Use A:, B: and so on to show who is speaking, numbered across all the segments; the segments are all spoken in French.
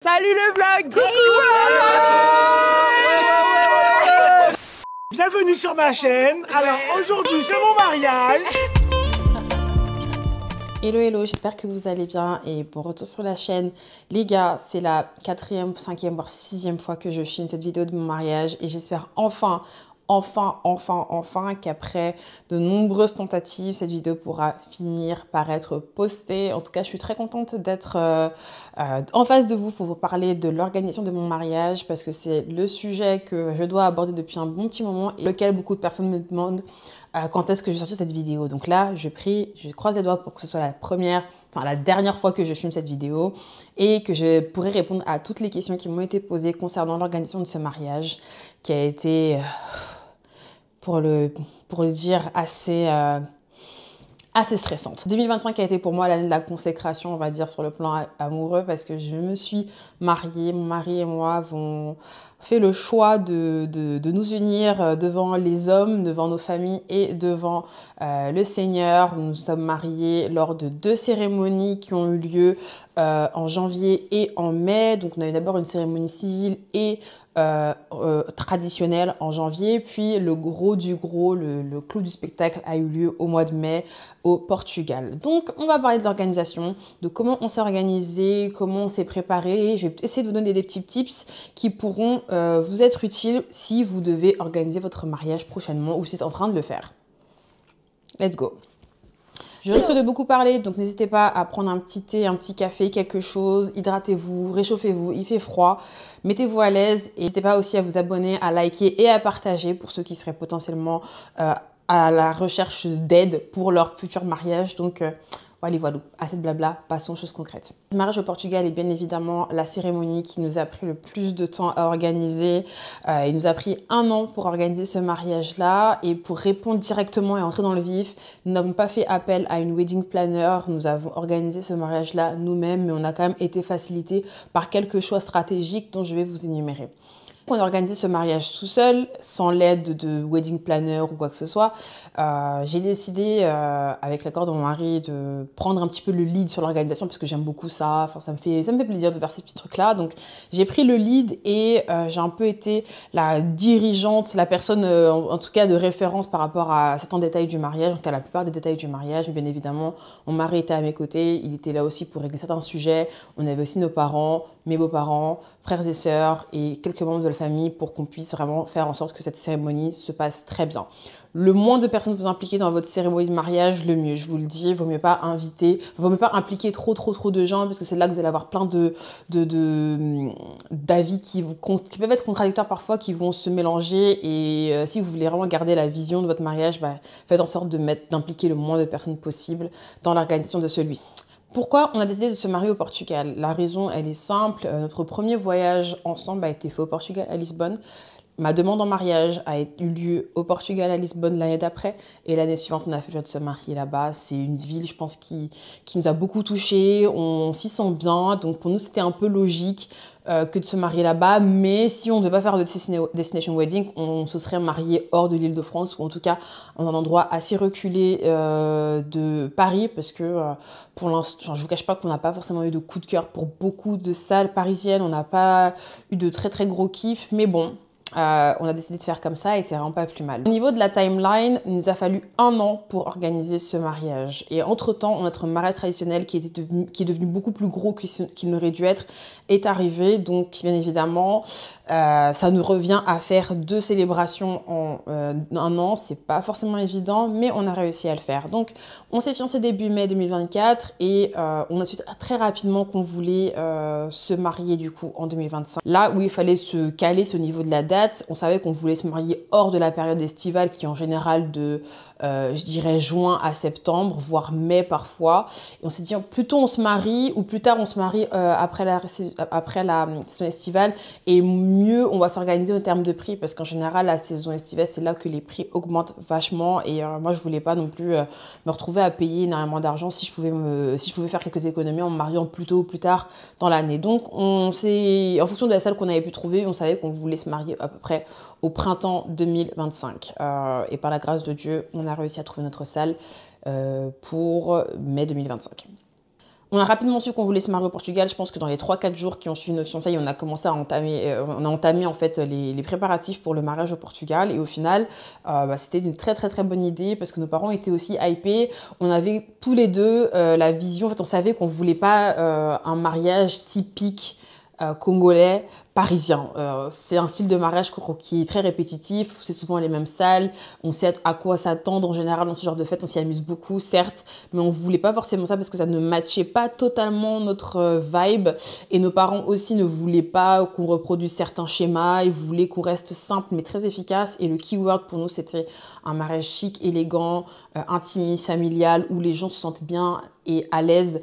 A: Salut le vlog!
B: Bienvenue sur ma chaîne. Alors aujourd'hui c'est mon mariage.
C: Hello hello, j'espère que vous allez bien et bon retour sur la chaîne. Les gars, c'est la 4e, 5e, voire 6e fois que je filme cette vidéo de mon mariage et j'espère enfin qu'après de nombreuses tentatives, cette vidéo pourra finir par être postée. En tout cas, je suis très contente d'être en face de vous pour vous parler de l'organisation de mon mariage parce que c'est le sujet que je dois aborder depuis un bon petit moment et lequel beaucoup de personnes me demandent quand est-ce que je vais sortir cette vidéo. Donc là, je croise les doigts pour que ce soit la dernière fois que je filme cette vidéo et que je pourrai répondre à toutes les questions qui m'ont été posées concernant l'organisation de ce mariage qui a été... pour le dire, assez stressante. 2025 a été pour moi l'année de la consécration, on va dire, sur le plan amoureux, parce que je me suis mariée, mon mari et moi avons fait le choix de nous unir devant les hommes, devant nos familles et devant le Seigneur. Nous nous sommes mariés lors de 2 cérémonies qui ont eu lieu en janvier et en mai. Donc on a eu d'abord une cérémonie civile et traditionnelle en janvier, puis le gros du gros, le clou du spectacle a eu lieu au mois de mai au Portugal. Donc on va parler de l'organisation, de comment on s'est organisé, comment on s'est préparé. Je vais essayer de vous donner des petits tips qui pourront vous être utiles si vous devez organiser votre mariage prochainement ou si vous êtes en train de le faire. Let's go! Je risque de beaucoup parler, donc n'hésitez pas à prendre un petit thé, un petit café, quelque chose, hydratez-vous, réchauffez-vous, il fait froid, mettez-vous à l'aise et n'hésitez pas aussi à vous abonner, à liker et à partager pour ceux qui seraient potentiellement à la recherche d'aide pour leur futur mariage. Donc voilà, assez de blabla, passons aux choses concrètes. Le mariage au Portugal est bien évidemment la cérémonie qui nous a pris le plus de temps à organiser. Il nous a pris 1 an pour organiser ce mariage-là et pour répondre directement et entrer dans le vif, nous n'avons pas fait appel à une wedding planner. Nous avons organisé ce mariage-là nous-mêmes, mais on a quand même été facilité par quelques choix stratégiques dont je vais vous énumérer. On a organisé ce mariage tout seul, sans l'aide de wedding planner ou quoi que ce soit. J'ai décidé, avec l'accord de mon mari, de prendre un petit peu le lead sur l'organisation parce que j'aime beaucoup ça. Enfin, ça me fait plaisir de faire ces petits trucs-là. Donc, j'ai pris le lead et j'ai un peu été la dirigeante, la personne, en tout cas, de référence par rapport à certains détails du mariage, donc à la plupart des détails du mariage. Mais bien évidemment, mon mari était à mes côtés. Il était là aussi pour régler certains sujets. On avait aussi nos parents, mes beaux-parents, frères et sœurs et quelques membres de la famille pour qu'on puisse vraiment faire en sorte que cette cérémonie se passe très bien. Le moins de personnes vous impliquez dans votre cérémonie de mariage, le mieux. Je vous le dis, vaut mieux pas impliquer trop de gens parce que c'est là que vous allez avoir plein d'avis qui peuvent être contradictoires parfois, qui vont se mélanger et si vous voulez vraiment garder la vision de votre mariage, faites en sorte d'impliquer le moins de personnes possible dans l'organisation de celui-ci. Pourquoi on a décidé de se marier au Portugal? La raison, elle est simple. Notre premier voyage ensemble a été fait au Portugal, à Lisbonne. Ma demande en mariage a eu lieu au Portugal, à Lisbonne, l'année d'après. Et l'année suivante, on a fait le choix de se marier là-bas. C'est une ville, je pense, qui nous a beaucoup touchés. On s'y sent bien. Donc, pour nous, c'était un peu logique que de se marier là-bas. Mais si on ne devait pas faire de destination wedding, on se serait marié hors de l'Île-de-France ou en tout cas dans un endroit assez reculé de Paris. Parce que pour l'instant, je ne vous cache pas qu'on n'a pas forcément eu de coup de cœur pour beaucoup de salles parisiennes. On n'a pas eu de très gros kiff. Mais bon... on a décidé de faire comme ça et c'est vraiment pas plus mal. Au niveau de la timeline, il nous a fallu 1 an pour organiser ce mariage. Et entre-temps, notre mariage traditionnel qui est devenu beaucoup plus gros qu'il n'aurait dû être est arrivé. Donc, bien évidemment, ça nous revient à faire 2 célébrations en 1 an. C'est pas forcément évident, mais on a réussi à le faire. Donc, on s'est fiancés début mai 2024 et on a su très rapidement qu'on voulait se marier du coup en 2025. Là où il fallait se caler ce niveau de la date, on savait qu'on voulait se marier hors de la période estivale qui est en général de, je dirais, juin à septembre, voire mai parfois. Et on s'est dit, plus tôt on se marie ou plus tard on se marie après la saison estivale et mieux on va s'organiser en termes de prix parce qu'en général, la saison estivale, c'est là que les prix augmentent vachement et moi, je voulais pas non plus me retrouver à payer énormément d'argent si je pouvais faire quelques économies en me mariant plus tôt ou plus tard dans l'année. Donc, en fonction de la salle qu'on avait pu trouver, on savait qu'on voulait se marier à peu près au printemps 2025. Et par la grâce de Dieu, on a réussi à trouver notre salle pour mai 2025. On a rapidement su qu'on voulait se marier au Portugal. Je pense que dans les 3-4 jours qui ont suivi nos fiançailles, on a commencé à entamer en fait les préparatifs pour le mariage au Portugal. Et au final, c'était une très très très bonne idée parce que nos parents étaient aussi hypés. On avait tous les deux la vision. En fait, on savait qu'on voulait pas un mariage typique congolais, parisien. C'est un style de mariage qui est très répétitif, c'est souvent les mêmes salles, on sait à quoi s'attendre en général dans ce genre de fête, on s'y amuse beaucoup, certes, mais on voulait pas forcément ça parce que ça ne matchait pas totalement notre vibe, et nos parents aussi ne voulaient pas qu'on reproduise certains schémas, ils voulaient qu'on reste simple mais très efficace, et le keyword pour nous c'était un mariage chic, élégant, intimiste, familial, où les gens se sentent bien et à l'aise.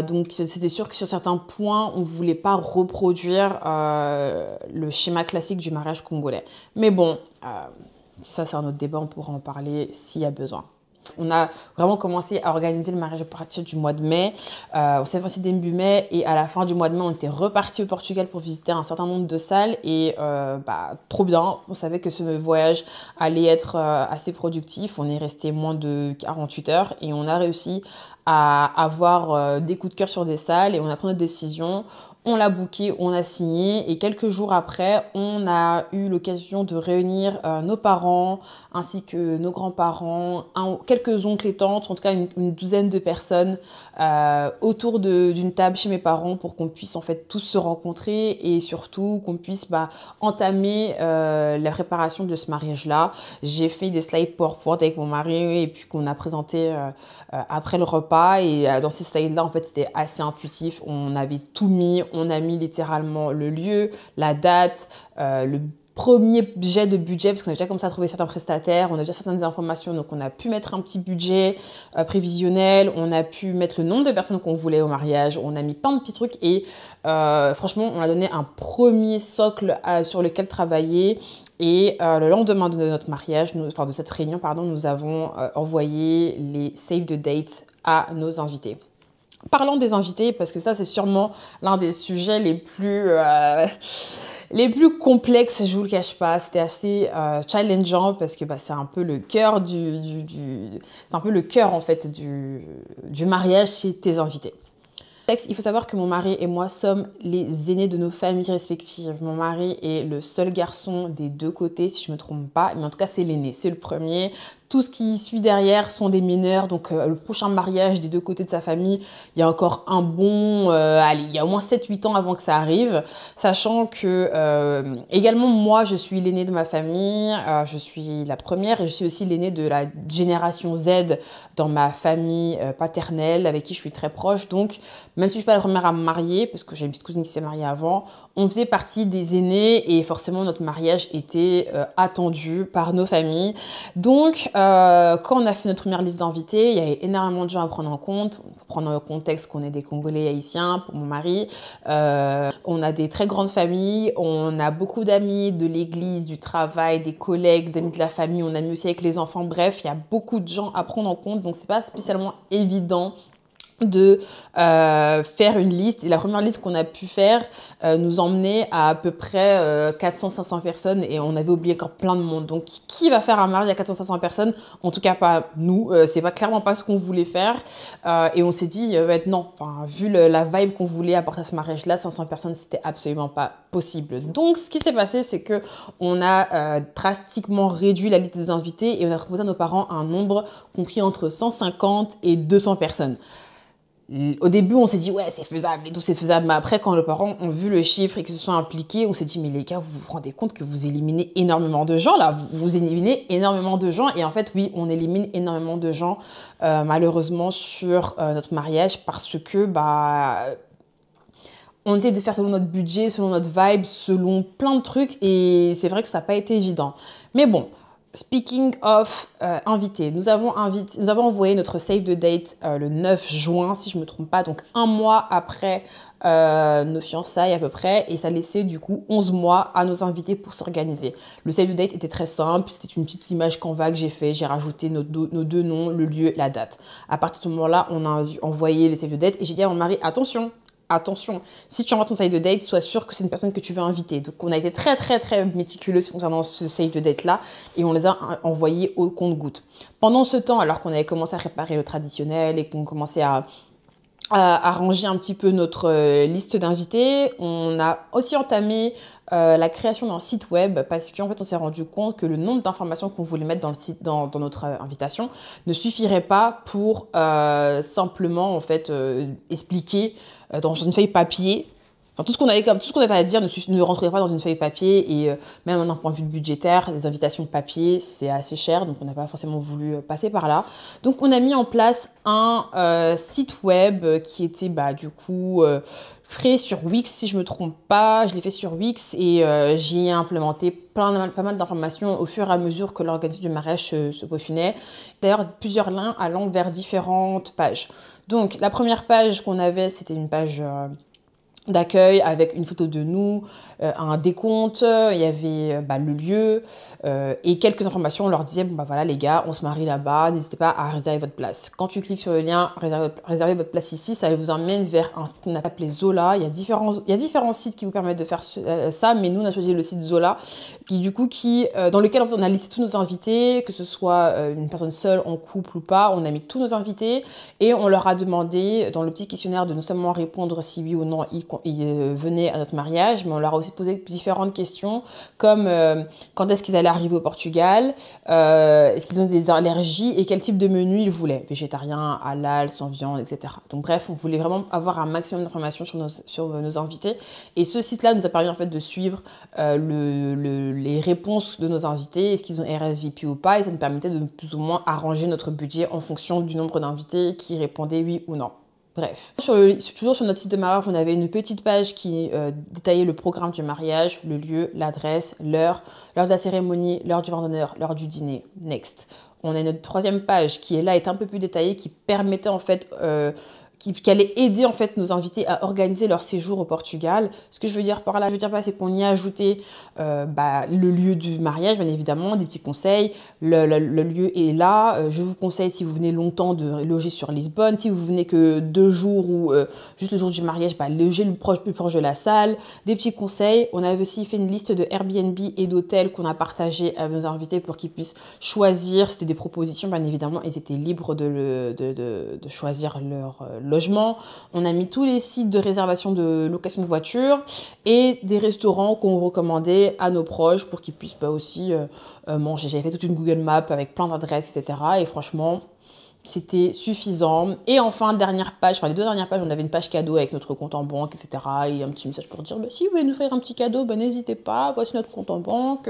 C: Donc c'était sûr que sur certains points, on voulait pas reproduire le schéma classique du mariage congolais. Mais bon, ça c'est un autre débat, on pourra en parler s'il y a besoin. On a vraiment commencé à organiser le mariage à partir du mois de mai. On s'est fait début mai et à la fin du mois de mai, on était reparti au Portugal pour visiter un certain nombre de salles et trop bien. On savait que ce voyage allait être assez productif. On est resté moins de 48 heures et on a réussi à avoir des coups de cœur sur des salles et on a pris notre décision. On l'a booké, on a signé et quelques jours après, on a eu l'occasion de réunir nos parents ainsi que nos grands-parents, quelques oncles et tantes, en tout cas une douzaine de personnes autour d'une table chez mes parents pour qu'on puisse en fait tous se rencontrer et surtout qu'on puisse entamer la préparation de ce mariage-là. J'ai fait des slides PowerPoint avec mon mari et puis qu'on a présenté après le repas et dans ces slides-là, en fait, c'était assez intuitif. On avait tout mis. On a mis littéralement le lieu, la date, le premier jet de budget, parce qu'on a déjà commencé à trouver certains prestataires, on a déjà certaines informations, donc on a pu mettre un petit budget prévisionnel, on a pu mettre le nombre de personnes qu'on voulait au mariage, on a mis plein de petits trucs et franchement, on a donné un premier socle sur lequel travailler. Et le lendemain de notre mariage, de cette réunion, nous avons envoyé les save the dates à nos invités. Parlons des invités, parce que ça, c'est sûrement l'un des sujets les plus complexes, je vous le cache pas. C'était assez challengeant parce que c'est un peu le cœur c'est un peu le cœur en fait du mariage chez tes invités. Il faut savoir que mon mari et moi sommes les aînés de nos familles respectives. Mon mari est le seul garçon des deux côtés, si je ne me trompe pas. Mais en tout cas, c'est l'aîné, c'est le premier. Tout ce qui suit derrière sont des mineurs. Donc, le prochain mariage des deux côtés de sa famille, il y a encore un bon... il y a au moins 7-8 ans avant que ça arrive. Sachant que, également, moi, je suis l'aînée de ma famille. Je suis la première et je suis aussi l'aînée de la génération Z dans ma famille paternelle avec qui je suis très proche. Donc, même si je ne suis pas la première à me marier, parce que j'ai une petite cousine qui s'est mariée avant, on faisait partie des aînés et forcément notre mariage était attendu par nos familles. Donc, quand on a fait notre première liste d'invités, il y avait énormément de gens à prendre en compte. Pour prendre en contexte qu'on est des Congolais haïtiens, pour mon mari. On a des très grandes familles, on a beaucoup d'amis de l'église, du travail, des collègues, des amis de la famille, on a mis aussi avec les enfants. Bref, il y a beaucoup de gens à prendre en compte, donc c'est pas spécialement évident de faire une liste. Et la première liste qu'on a pu faire nous emmenait à peu près 400-500 personnes et on avait oublié encore plein de monde. Donc, qui va faire un mariage à 400-500 personnes? En tout cas, pas nous. C'est clairement pas ce qu'on voulait faire. Et on s'est dit, non, vu la vibe qu'on voulait apporter à ce mariage-là, 500 personnes, c'était absolument pas possible. Donc, ce qui s'est passé, c'est que on a drastiquement réduit la liste des invités et on a proposé à nos parents un nombre compris entre 150 et 200 personnes. Au début, on s'est dit, ouais, c'est faisable et tout, c'est faisable. Mais après, quand les parents ont vu le chiffre et qu'ils se sont impliqués, on s'est dit, mais les gars, vous vous rendez compte que vous éliminez énormément de gens, là. Vous éliminez énormément de gens. Et en fait, oui, on élimine énormément de gens, malheureusement, sur notre mariage parce que, on essaie de faire selon notre budget, selon notre vibe, selon plein de trucs. Et c'est vrai que ça n'a pas été évident. Mais bon. Speaking of invités, nous avons envoyé notre save the date le 9 juin, si je ne me trompe pas, donc un mois après nos fiançailles à peu près, et ça laissait du coup 11 mois à nos invités pour s'organiser. Le save the date était très simple, c'était une petite image Canva que j'ai fait, j'ai rajouté nos deux noms, le lieu, la date. À partir de ce moment-là, on a envoyé le save the date et j'ai dit à mon mari, attention, si tu envoies ton save the date, sois sûr que c'est une personne que tu veux inviter. Donc, on a été très, très, très méticuleux concernant ce save the date-là et on les a envoyés au compte-gouttes. Pendant ce temps, alors qu'on avait commencé à réparer le traditionnel et qu'on commençait à arrangé un petit peu notre liste d'invités. On a aussi entamé la création d'un site web parce qu'en fait, on s'est rendu compte que le nombre d'informations qu'on voulait mettre dans le site, dans notre invitation, ne suffirait pas pour simplement en fait expliquer dans une feuille papier. Enfin, tout ce qu'on avait à dire ne rentrait pas dans une feuille papier et même d'un point de vue budgétaire, les invitations papier, c'est assez cher, donc on n'a pas forcément voulu passer par là. Donc on a mis en place un site web qui était du coup créé sur Wix, si je me trompe pas. Je l'ai fait sur Wix et j'y ai implémenté pas mal d'informations au fur et à mesure que l'organisme du mariage se peaufinait. D'ailleurs, plusieurs liens allant vers différentes pages. Donc la première page qu'on avait, c'était une page d'accueil avec une photo de nous, un décompte, il y avait le lieu et quelques informations. On leur disait voilà les gars, on se marie là-bas, n'hésitez pas à réserver votre place. Quand tu cliques sur le lien réservez votre place ici, ça vous emmène vers un site qu'on appelle Zola. Il y a différents sites qui vous permettent de faire ça, mais nous on a choisi le site Zola dans lequel on a listé tous nos invités, que ce soit une personne seule, en couple ou pas. On a mis tous nos invités et on leur a demandé dans le petit questionnaire de non seulement répondre si oui ou non ils venaient à notre mariage, mais on leur a aussi posé différentes questions comme quand est-ce qu'ils allaient arriver au Portugal, est-ce qu'ils ont des allergies et quel type de menu ils voulaient, végétarien, halal, sans viande, etc. Donc bref, on voulait vraiment avoir un maximum d'informations sur nos invités et ce site-là nous a permis en fait de suivre les réponses de nos invités, est-ce qu'ils ont RSVP ou pas, et ça nous permettait de plus ou moins arranger notre budget en fonction du nombre d'invités qui répondaient oui ou non. Bref, toujours sur notre site de mariage, on avait une petite page qui détaillait le programme du mariage, le lieu, l'adresse, l'heure de la cérémonie, l'heure du vin d'honneur, l'heure du dîner. Next. On a notre troisième page qui est là, est un peu plus détaillée, qui permettait en fait qui allait aider en fait nos invités à organiser leur séjour au Portugal. Ce que je veux dire par là, c'est qu'on y a ajouté le lieu du mariage, bien évidemment, des petits conseils. Le lieu est là. Je vous conseille, si vous venez longtemps, de loger sur Lisbonne. Si vous venez que 2 jours ou juste le jour du mariage, logez le plus proche de la salle. Des petits conseils. On avait aussi fait une liste de Airbnb et d'hôtels qu'on a partagé à nos invités pour qu'ils puissent choisir. C'était des propositions, bien évidemment. Ils étaient libres de choisir leur logement. On a mis tous les sites de réservation de location de voitures et des restaurants qu'on recommandait à nos proches pour qu'ils puissent aussi manger. J'avais fait toute une Google Map avec plein d'adresses, etc. Et franchement, c'était suffisant. Et enfin, les 2 dernières pages, on avait une page cadeau avec notre compte en banque, etc. Et un petit message pour dire, si vous voulez nous faire un petit cadeau, n'hésitez pas, voici notre compte en banque.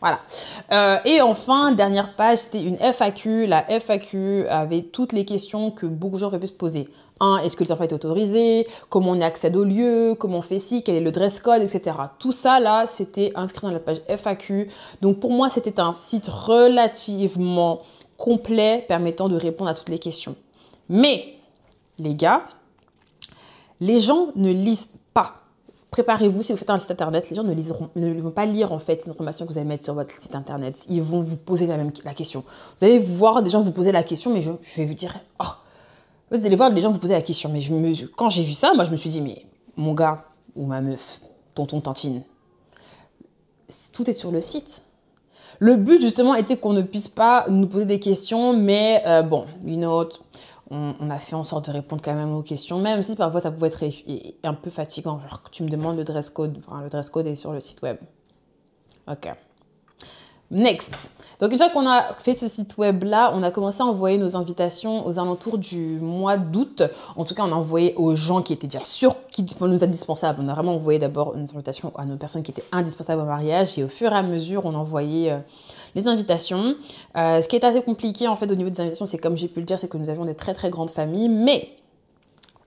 C: Voilà. Et enfin, dernière page, c'était une FAQ. La FAQ avait toutes les questions que beaucoup de gens auraient pu se poser. Est-ce que les enfants étaient autorisés? Comment on accède au lieu? Comment on fait ci? Quel est le dress code? Etc. Tout ça, là, c'était inscrit dans la page FAQ. Donc, pour moi, c'était un site relativement complet permettant de répondre à toutes les questions. Mais, les gars, les gens ne lisent pas. Préparez-vous, si vous faites un site internet, les gens ne vont pas lire en fait les informations que vous allez mettre sur votre site internet. Ils vont vous poser la question. Vous allez voir des gens vous poser la question, mais je vais vous dire, vous allez voir des gens vous poser la question. Mais quand j'ai vu ça, moi je me suis dit, mais mon gars ou ma meuf, tonton, tantine, tout est sur le site. Le but justement était qu'on ne puisse pas nous poser des questions, mais on a fait en sorte de répondre quand même aux questions, même si parfois ça pouvait être un peu fatigant. Genre, tu me demandes le dress code. Le dress code est sur le site web. Ok. Next. Donc, une fois qu'on a fait ce site web-là, on a commencé à envoyer nos invitations aux alentours du mois d'août. En tout cas, on a envoyé aux gens qui étaient déjà sûrs qu'ils nous indispensables. On a vraiment envoyé d'abord une invitation à nos personnes qui étaient indispensables au mariage. Et au fur et à mesure, on envoyait les invitations. Ce qui est assez compliqué, en fait, au niveau des invitations, c'est comme j'ai pu le dire, c'est que nous avions des très, très grandes familles. Mais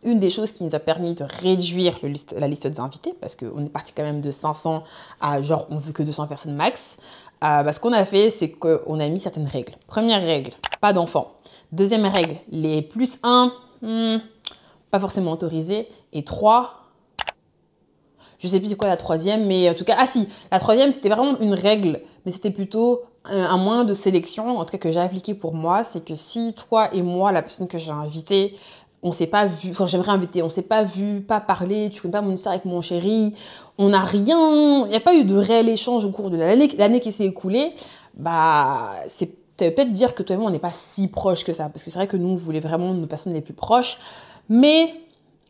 C: une des choses qui nous a permis de réduire la liste des invités, parce qu'on est parti quand même de 500 à genre, on veut que 200 personnes max. Ce qu'on a fait, c'est qu'on a mis certaines règles. Première règle, pas d'enfants. Deuxième règle, les plus 1, pas forcément autorisés. Et 3, je sais plus c'est quoi la troisième, mais en tout cas, la troisième, c'était vraiment une règle, mais c'était plutôt un moyen de sélection, en tout cas que j'ai appliqué pour moi, c'est que si toi et moi, la personne que j'ai invitée, on s'est pas vu, j'aimerais inviter, on s'est pas vu, pas parlé, tu connais pas mon histoire avec mon chéri, on n'a rien, il n'y a pas eu de réel échange au cours de l'année qui s'est écoulée, c'est peut-être dire que toi et moi, on n'est pas si proches que ça, parce que c'est vrai que nous, on voulait vraiment nos personnes les plus proches, Mais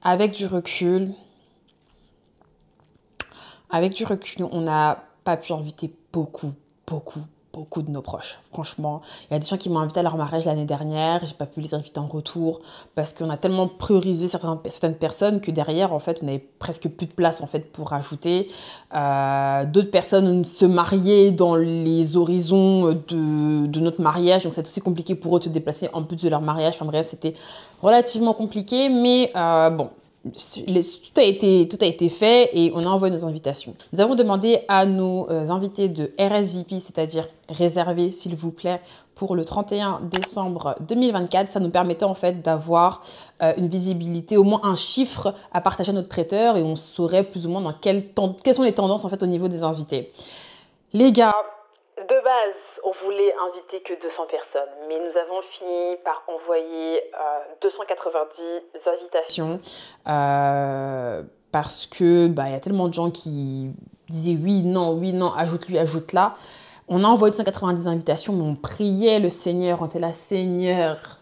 C: avec du recul, on n'a pas pu inviter beaucoup de nos proches. Franchement, il y a des gens qui m'ont invité à leur mariage l'année dernière, j'ai pas pu les inviter en retour parce qu'on a tellement priorisé certaines personnes que derrière, en fait, on n'avait presque plus de place en fait pour rajouter. D'autres personnes se mariaient dans les horizons de notre mariage, donc c'est aussi compliqué pour eux de se déplacer en plus de leur mariage. Enfin bref, c'était relativement compliqué, mais bon. Tout a été fait et on a envoyé nos invitations. Nous avons demandé à nos invités de RSVP, c'est-à-dire réserver s'il vous plaît pour le 31 décembre 2024. Ça nous permettait en fait d'avoir une visibilité, au moins un chiffre à partager à notre traiteur et on saurait plus ou moins dans quelles sont les tendances en fait au niveau des invités. Les gars, de base, on voulait inviter que 200 personnes, mais nous avons fini par envoyer 290 invitations parce que y a tellement de gens qui disaient oui, non, ajoute-lui, ajoute-là. On a envoyé 290 invitations, mais on priait le Seigneur, on était là, Seigneur,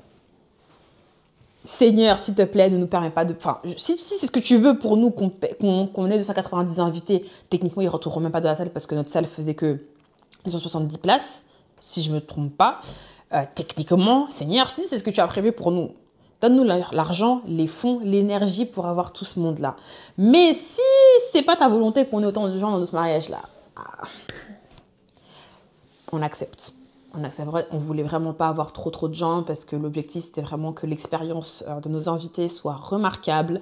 C: s'il te plaît, ne nous permets pas de... Enfin, si c'est ce que tu veux pour nous qu'on ait 290 invités, techniquement, ils ne retourneront même pas de la salle parce que notre salle faisait que 270 places, si je ne me trompe pas. Techniquement, Seigneur, si c'est ce que tu as prévu pour nous, donne-nous l'argent, les fonds, l'énergie pour avoir tout ce monde-là. Mais si c'est pas ta volonté qu'on ait autant de gens dans notre mariage-là, on accepte. On voulait vraiment pas avoir trop de gens parce que l'objectif c'était vraiment que l'expérience de nos invités soit remarquable,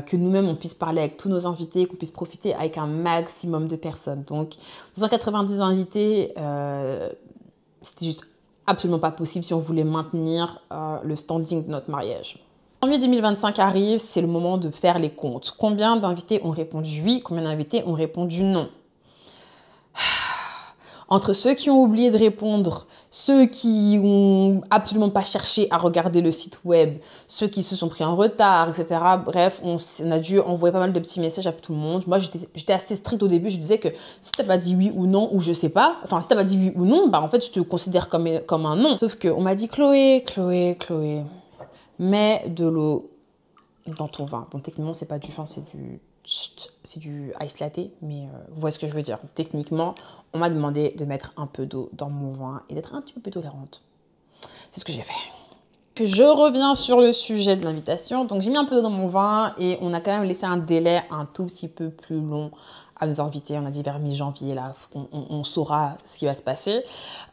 C: que nous-mêmes on puisse parler avec tous nos invités, qu'on puisse profiter avec un maximum de personnes. Donc 290 invités, c'était juste absolument pas possible si on voulait maintenir le standing de notre mariage. Janvier 2025 arrive, c'est le moment de faire les comptes. Combien d'invités ont répondu oui, combien d'invités ont répondu non? Entre ceux qui ont oublié de répondre, ceux qui ont absolument pas cherché à regarder le site web, ceux qui se sont pris en retard, etc. Bref, on a dû envoyer pas mal de petits messages à tout le monde. Moi, j'étais assez stricte au début. Je disais que si t'as pas dit oui ou non, ou je sais pas, enfin, si t'as pas dit oui ou non, en fait, je te considère comme un non. Sauf qu'on m'a dit, Chloé, mets de l'eau dans ton vin. Bon, techniquement, c'est pas du vin, c'est du ice latte, mais vous voyez ce que je veux dire. Techniquement, on m'a demandé de mettre un peu d'eau dans mon vin et d'être un petit peu plus tolérante. C'est ce que j'ai fait. Que je reviens sur le sujet de l'invitation. Donc, j'ai mis un peu d'eau dans mon vin et on a quand même laissé un délai un tout petit peu plus long à nos invités. On a dit vers mi-janvier, là, on saura ce qui va se passer.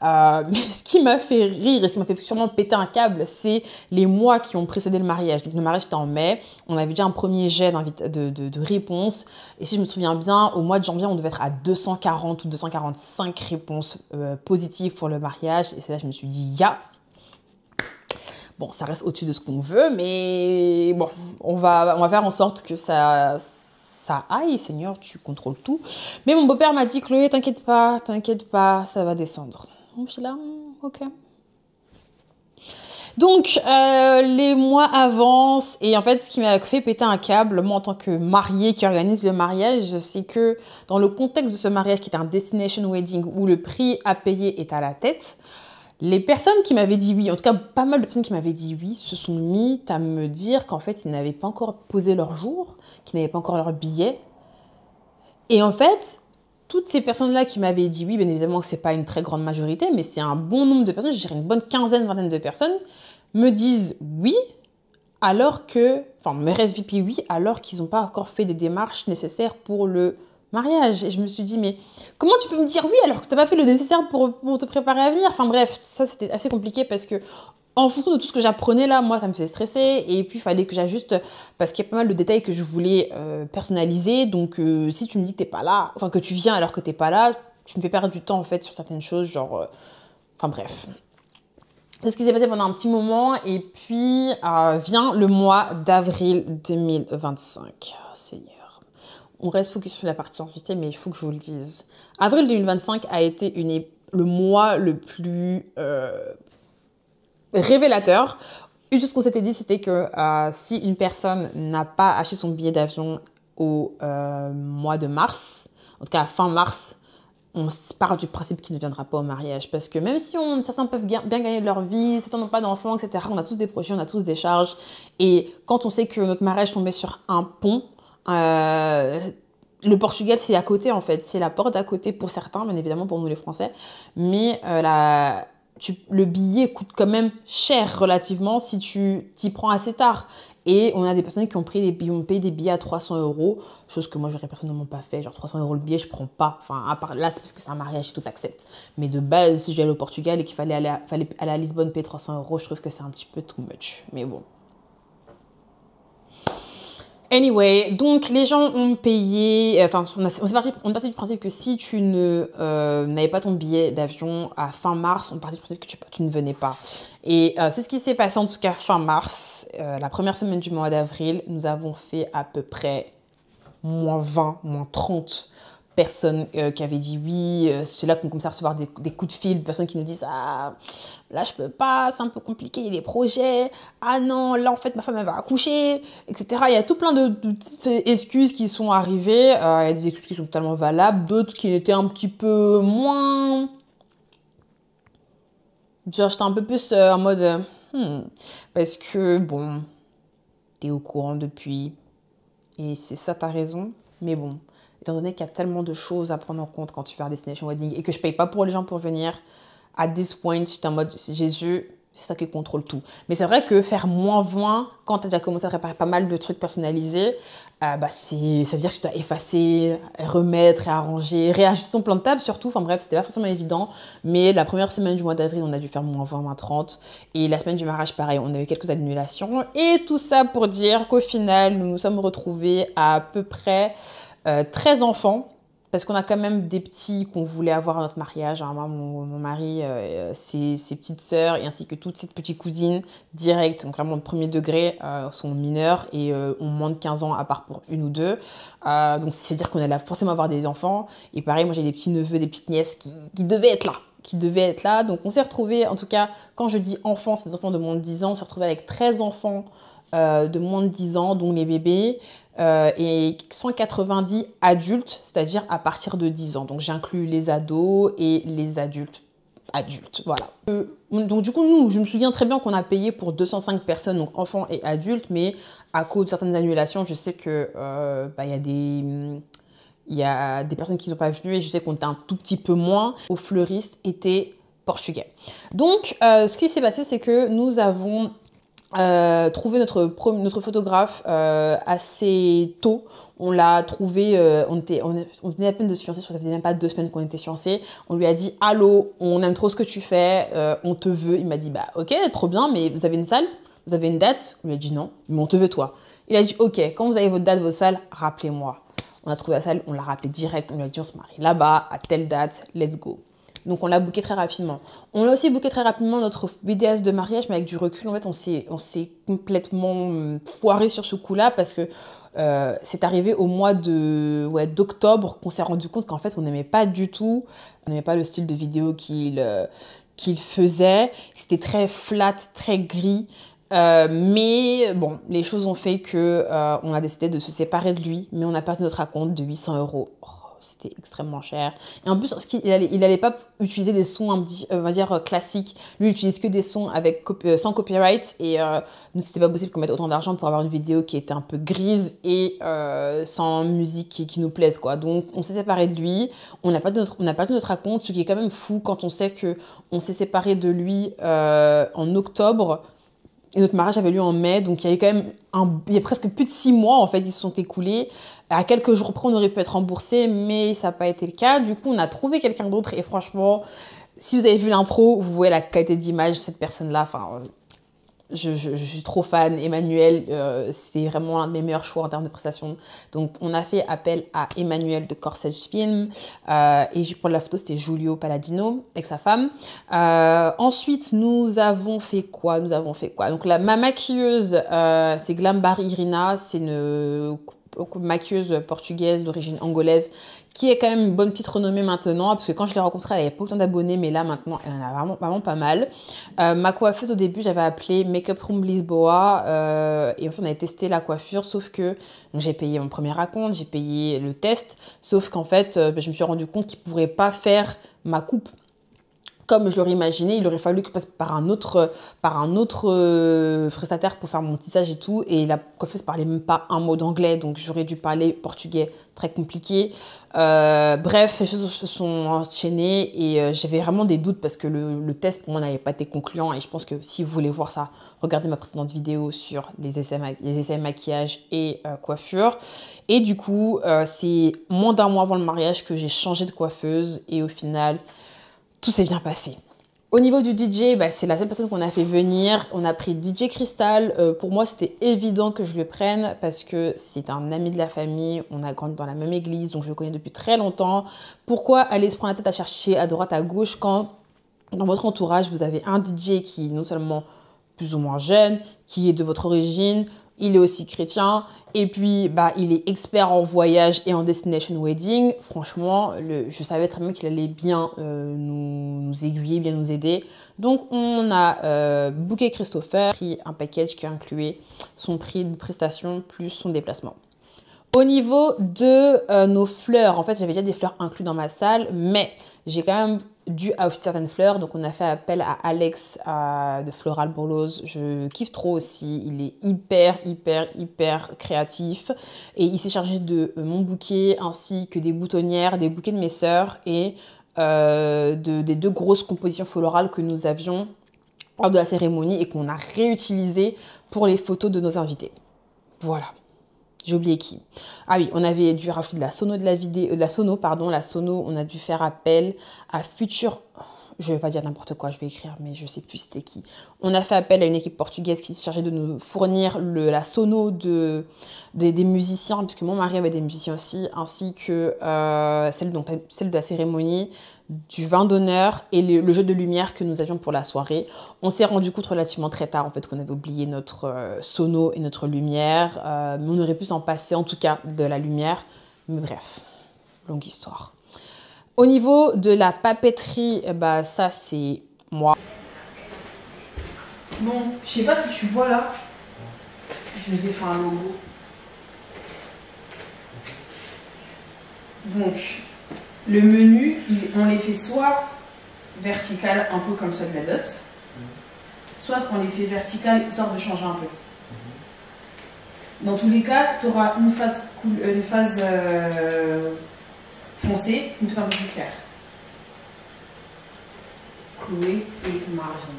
C: Mais ce qui m'a fait rire et ce qui m'a fait sûrement péter un câble, c'est les mois qui ont précédé le mariage. Donc, le mariage était en mai. On avait déjà un premier jet de réponses. Et si je me souviens bien, au mois de janvier, on devait être à 240 ou 245 réponses positives pour le mariage. Et c'est là que je me suis dit, bon, ça reste au-dessus de ce qu'on veut, mais bon, on va faire en sorte que ça aille, Seigneur, tu contrôles tout. Mais mon beau-père m'a dit, Chloé, t'inquiète pas, ça va descendre. Donc, je suis là, ok. Donc, les mois avancent et en fait, ce qui m'a fait péter un câble, moi en tant que mariée qui organise le mariage, c'est que dans le contexte de ce mariage qui est un destination wedding où le prix à payer est à la tête, les personnes qui m'avaient dit oui, en tout cas pas mal de personnes qui m'avaient dit oui, se sont mis à me dire qu'en fait, ils n'avaient pas encore posé leur jour, qu'ils n'avaient pas encore leur billet. Et en fait, toutes ces personnes-là qui m'avaient dit oui, bien évidemment que ce n'est pas une très grande majorité, mais c'est un bon nombre de personnes, je dirais une bonne vingtaine de personnes, me disent oui, alors que, enfin, me RSVP oui, alors qu'ils n'ont pas encore fait des démarches nécessaires pour le mariage. Et je me suis dit, mais comment tu peux me dire oui alors que tu n'as pas fait le nécessaire pour te préparer à venir? Enfin bref, ça c'était assez compliqué parce que en fonction de tout ce que j'apprenais là, moi ça me faisait stresser et puis il fallait que j'ajuste parce qu'il y a pas mal de détails que je voulais personnaliser. Donc si tu me dis que t'es pas là, enfin que tu viens alors que t'es pas là, tu me fais perdre du temps en fait sur certaines choses, genre... Enfin bref. C'est ce qui s'est passé pendant un petit moment et puis vient le mois d'avril 2025. Oh, Seigneur. On reste focus sur la partie invitée, mais il faut que je vous le dise. Avril 2025 a été le mois le plus révélateur. Une chose qu'on s'était dit, c'était que si une personne n'a pas acheté son billet d'avion au mois de mars, en tout cas à fin mars, on se part du principe qu'il ne viendra pas au mariage. Parce que même si certains peuvent bien gagner leur vie, certains n'ont pas d'enfants, etc., on a tous des projets, on a tous des charges. Et quand on sait que notre mariage tombait sur un pont, le Portugal, c'est à côté, en fait. C'est la porte d'à côté pour certains, bien évidemment pour nous les Français. Mais le billet coûte quand même cher relativement si tu t'y prends assez tard. Et on a des personnes qui ont payé des billets à 300 €, chose que moi, j'aurais personnellement pas fait. Genre 300 € le billet, je prends pas. Enfin, à part là, c'est parce que c'est un mariage et tout accepte. Mais de base, si je vais aller au Portugal et qu'il fallait aller à Lisbonne payer 300 €, je trouve que c'est un petit peu too much. Mais bon. Anyway, donc les gens ont payé, enfin on est parti du principe que si tu n'avais pas ton billet d'avion à fin mars, on est parti du principe que tu ne venais pas. Et c'est ce qui s'est passé en tout cas fin mars, la première semaine du mois d'avril, nous avons fait à peu près -20, -30 personnes qui avaient dit oui. C'est là qu'on commence à recevoir des coups de fil, de personnes qui nous disent ah là je peux pas, c'est un peu compliqué, il y a des projets, ah non là en fait ma femme elle va accoucher, etc. Il y a tout plein de excuses qui sont arrivées. Il y a des excuses qui sont totalement valables, d'autres qui étaient un petit peu moins, genre j'étais un peu plus en mode parce que bon, t'es au courant depuis et c'est ça ta raison, mais bon, étant donné qu'il y a tellement de choses à prendre en compte quand tu fais un destination wedding et que je paye pas pour les gens pour venir, à this point, j'étais en mode Jésus, c'est ça qui contrôle tout. Mais c'est vrai que faire -20 quand tu as déjà commencé à préparer pas mal de trucs personnalisés, ça veut dire que tu dois effacer, remettre, réarranger, réajuster ton plan de table surtout. Enfin bref, c'était pas forcément évident. Mais la première semaine du mois d'avril, on a dû faire -20, -30. Et la semaine du mariage, pareil, on a eu quelques annulations. Et tout ça pour dire qu'au final, nous nous sommes retrouvés à peu près 13 enfants. Parce qu'on a quand même des petits qu'on voulait avoir à notre mariage. Hein. Moi, mon mari, ses petites sœurs et ainsi que toutes ses petites cousines directes, donc vraiment de premier degré, sont mineurs et ont moins de 15 ans à part pour une ou deux. Donc c'est-à-dire qu'on allait forcément avoir des enfants. Et pareil, moi j'ai des petits neveux, des petites nièces qui devaient être là. Donc on s'est retrouvés, en tout cas, quand je dis enfants, c'est des enfants de moins de 10 ans, on s'est retrouvés avec 13 enfants de moins de 10 ans, dont les bébés. Et 190 adultes, c'est-à-dire à partir de 10 ans. Donc j'inclus les ados et les adultes, voilà. Donc du coup, je me souviens très bien qu'on a payé pour 205 personnes, donc enfants et adultes, mais à cause de certaines annulations, je sais que il y a des personnes qui ne sont pas venues et je sais qu'on était un tout petit peu moins. Au fleuriste était portugais. Donc ce qui s'est passé, c'est que nous avons trouvé notre photographe assez tôt. On l'a trouvé, on venait à peine de se fiancer, ça faisait même pas 2 semaines qu'on était fiancés. On lui a dit allô, on aime trop ce que tu fais, on te veut. Il m'a dit bah ok, trop bien, mais vous avez une salle, vous avez une date? On lui a dit non, mais on te veut toi. Il a dit ok, quand vous avez votre date, votre salle, rappelez-moi. On a trouvé la salle, on l'a rappelé direct, on lui a dit on se marie là-bas à telle date, let's go. Donc on l'a booké très rapidement. On a aussi booké très rapidement notre vidéaste de mariage, mais avec du recul, en fait, on s'est complètement foiré sur ce coup-là parce que c'est arrivé au mois d'octobre qu'on s'est rendu compte qu'en fait, on n'aimait pas du tout, on n'aimait pas le style de vidéo qu'il faisait. C'était très flat, très gris. Mais bon, les choses ont fait que on a décidé de se séparer de lui, mais on a perdu notre acompte de 800 €. Oh, c'était extrêmement cher. Et en plus, il allait pas utiliser des sons, on va dire, classiques. Lui, il utilise que des sons sans copyright. Et c'était pas possible qu'on mette autant d'argent pour avoir une vidéo qui était un peu grise et sans musique qui nous plaise, quoi. Donc, on s'est séparé de lui. On n'a pas de notre acompte, ce qui est quand même fou quand on sait qu'on s'est séparé de lui en octobre. Et notre mariage avait lieu en mai, donc il y avait quand même il y a presque plus de 6 mois en fait qui se sont écoulés. À quelques jours près, on aurait pu être remboursé, mais ça n'a pas été le cas. Du coup, on a trouvé quelqu'un d'autre et franchement, si vous avez vu l'intro, vous voyez la qualité d'image de cette personne-là. Enfin, je suis trop fan. Emmanuel, c'est vraiment l'un de mes meilleurs choix en termes de prestations. Donc, on a fait appel à Emmanuel de Corsage Film. Et pour la photo, c'était Giulio Palladino avec sa femme. Ensuite, nous avons fait quoi? Donc, ma maquilleuse, c'est Glam Bar Irina. C'est une maquilleuse portugaise d'origine angolaise qui est quand même une bonne petite renommée maintenant, parce que quand je l'ai rencontrée, elle n'avait pas autant d'abonnés, mais là maintenant, elle en a vraiment pas mal. Ma coiffeuse au début, j'avais appelé Makeup Room Lisboa, et en fait on avait testé la coiffure, sauf que j'ai payé mon premier acompte, j'ai payé le test, sauf qu'en fait, je me suis rendu compte qu'ils ne pourraient pas faire ma coupe comme je l'aurais imaginé. Il aurait fallu que je passe par un autre prestataire pour faire mon tissage et tout. Et la coiffeuse ne parlait même pas un mot d'anglais, donc j'aurais dû parler portugais, très compliqué. Bref, les choses se sont enchaînées et j'avais vraiment des doutes parce que le test pour moi n'avait pas été concluant. Et je pense que si vous voulez voir ça, regardez ma précédente vidéo sur les essais maquillage et coiffure. Et du coup, c'est moins d'un mois avant le mariage que j'ai changé de coiffeuse et au final, tout s'est bien passé. Au niveau du DJ, c'est la seule personne qu'on a fait venir. On a pris DJ Crystal. Pour moi, c'était évident que je le prenne parce que c'est un ami de la famille. On a grandi dans la même église, donc je le connais depuis très longtemps. Pourquoi aller se prendre la tête à chercher à droite, à gauche quand dans votre entourage, vous avez un DJ qui est non seulement plus ou moins jeune, qui est de votre origine, il est aussi chrétien, et puis il est expert en voyage et en destination wedding. Franchement, je savais très bien qu'il allait bien nous aiguiller, bien nous aider. Donc on a booké Christopher, pris un package qui incluait son prix de prestation plus son déplacement. Au niveau de nos fleurs, en fait, j'avais déjà des fleurs inclus dans ma salle, mais j'ai quand même dû acheter certaines fleurs. Donc, on a fait appel à Alex de Floral Bolos. Je kiffe trop aussi. Il est hyper créatif. Et il s'est chargé de mon bouquet ainsi que des boutonnières, des bouquets de mes sœurs et des deux grosses compositions florales que nous avions lors de la cérémonie et qu'on a réutilisées pour les photos de nos invités. Voilà. J'ai oublié qui. Ah oui, on avait dû rajouter de la sono La sono, on a dû faire appel à Future. Je ne vais pas dire n'importe quoi, je vais écrire, mais je ne sais plus c'était qui. On a fait appel à une équipe portugaise qui se chargeait de nous fournir la sono des musiciens, puisque mon mari avait des musiciens aussi, ainsi que celle de la cérémonie, du vin d'honneur et le jeu de lumière que nous avions pour la soirée. On s'est rendu compte relativement très tard en fait qu'on avait oublié notre sono et notre lumière, mais on aurait pu s'en passer en tout cas de la lumière. Mais bref, longue histoire. Au niveau de la papeterie, ça c'est moi. Bon, je sais pas si tu vois là, je vous ai fait un logo. Donc, le menu, on les fait soit vertical, un peu comme ça de la dot, soit on les fait vertical, histoire de changer un peu. Dans tous les cas, tu auras une phase foncée, une phase un peu plus claire. Cloué et margin.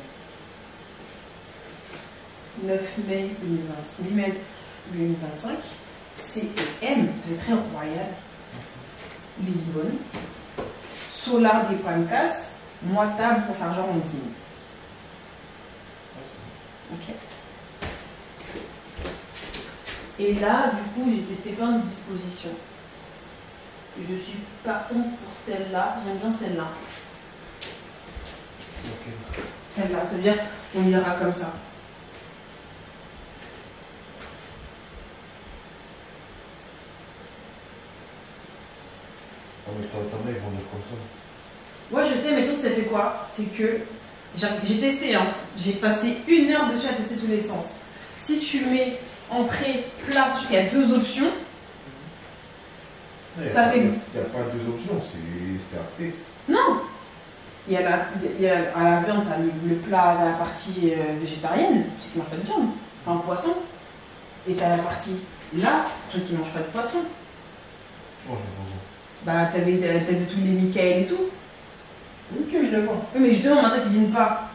C: 9 mai 2025, C et M, c'est très royal. Lisbonne, Solar des Pancas, moi table pour faire genre on dîne. Ok. Et là, du coup, j'ai testé plein de dispositions. Je suis partante pour celle-là, j'aime bien celle-là. Okay. Celle-là, ça veut dire qu'on ira comme ça.
A: Ah mais t'attendais, ils vont dire comme ça.
C: Ouais, je sais, mais tout ça fait quoi? C'est que j'ai testé, hein. J'ai passé 1 heure dessus à tester tous les sens. Si tu mets entrée, plat, il y a 2 options. Ça fait. Il
A: n'y a pas 2 options, c'est acté.
C: Non! À la viande, tu as le plat, tu as la partie végétarienne, ceux qui ne mangent pas de viande, un poisson. Et tu as la partie là, ceux qui ne mangent pas de poisson.
A: Oh, j'ai raison.
C: Bah, t'avais tous les Michael et tout.
A: Ok, évidemment.
C: Oui, mais justement, maintenant qu'ils viennent pas,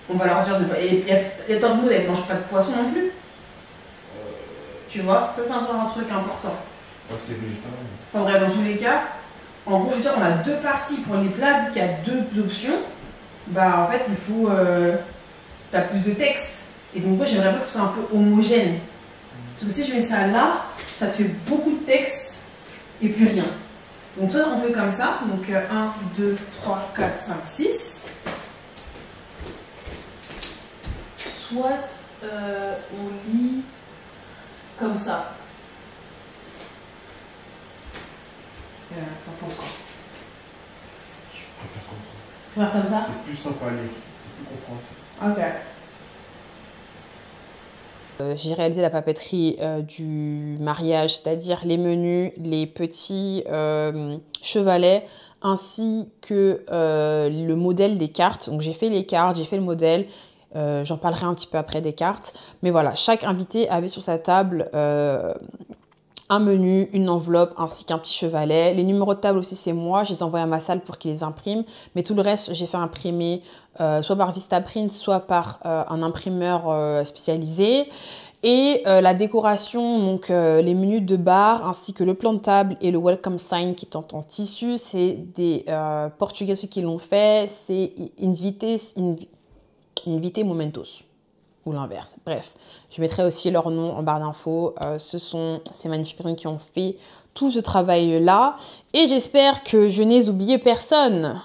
C: on va leur dire de pas. Et il y a tant de monde, elles ne mangent pas de poisson non plus. Tu vois, ça c'est encore un truc important.
A: Ah, c'est végétarien.
C: En vrai, dans tous les cas, en gros, je veux dire, on a 2 parties pour les plats, qu'il y a 2 options. Bah, en fait, il faut. T'as plus de texte. Et donc, moi, j'aimerais pas que ce soit un peu homogène. Donc, si je mets ça là, ça te fait beaucoup de texte. Et puis rien. Donc soit on fait comme ça, donc 1, 2, 3, 4, 5, 6. Soit on lit comme ça. T'en penses quoi?
A: Je préfère comme ça.
C: Tu vas comme ça?
A: C'est plus simple à lire, c'est plus compréhensible.
C: Ok. J'ai réalisé la papeterie du mariage, c'est-à-dire les menus, les petits chevalets, ainsi que le modèle des cartes. Donc j'ai fait les cartes, j'ai fait le modèle, j'en parlerai un petit peu après des cartes. Mais voilà, chaque invité avait sur sa table un menu, une enveloppe, ainsi qu'un petit chevalet. Les numéros de table aussi, c'est moi. Je les envoie à ma salle pour qu'ils les impriment. Mais tout le reste, j'ai fait imprimer soit par Vistaprint, soit par un imprimeur spécialisé. Et la décoration, donc les menus de bar, ainsi que le plan de table et le welcome sign qui est en tissu, c'est des Portugais qui l'ont fait. C'est Invite Momentos. Ou l'inverse. Bref, je mettrai aussi leur nom en barre d'infos. Ce sont ces magnifiques personnes qui ont fait tout ce travail-là. Et j'espère que je n'ai oublié personne.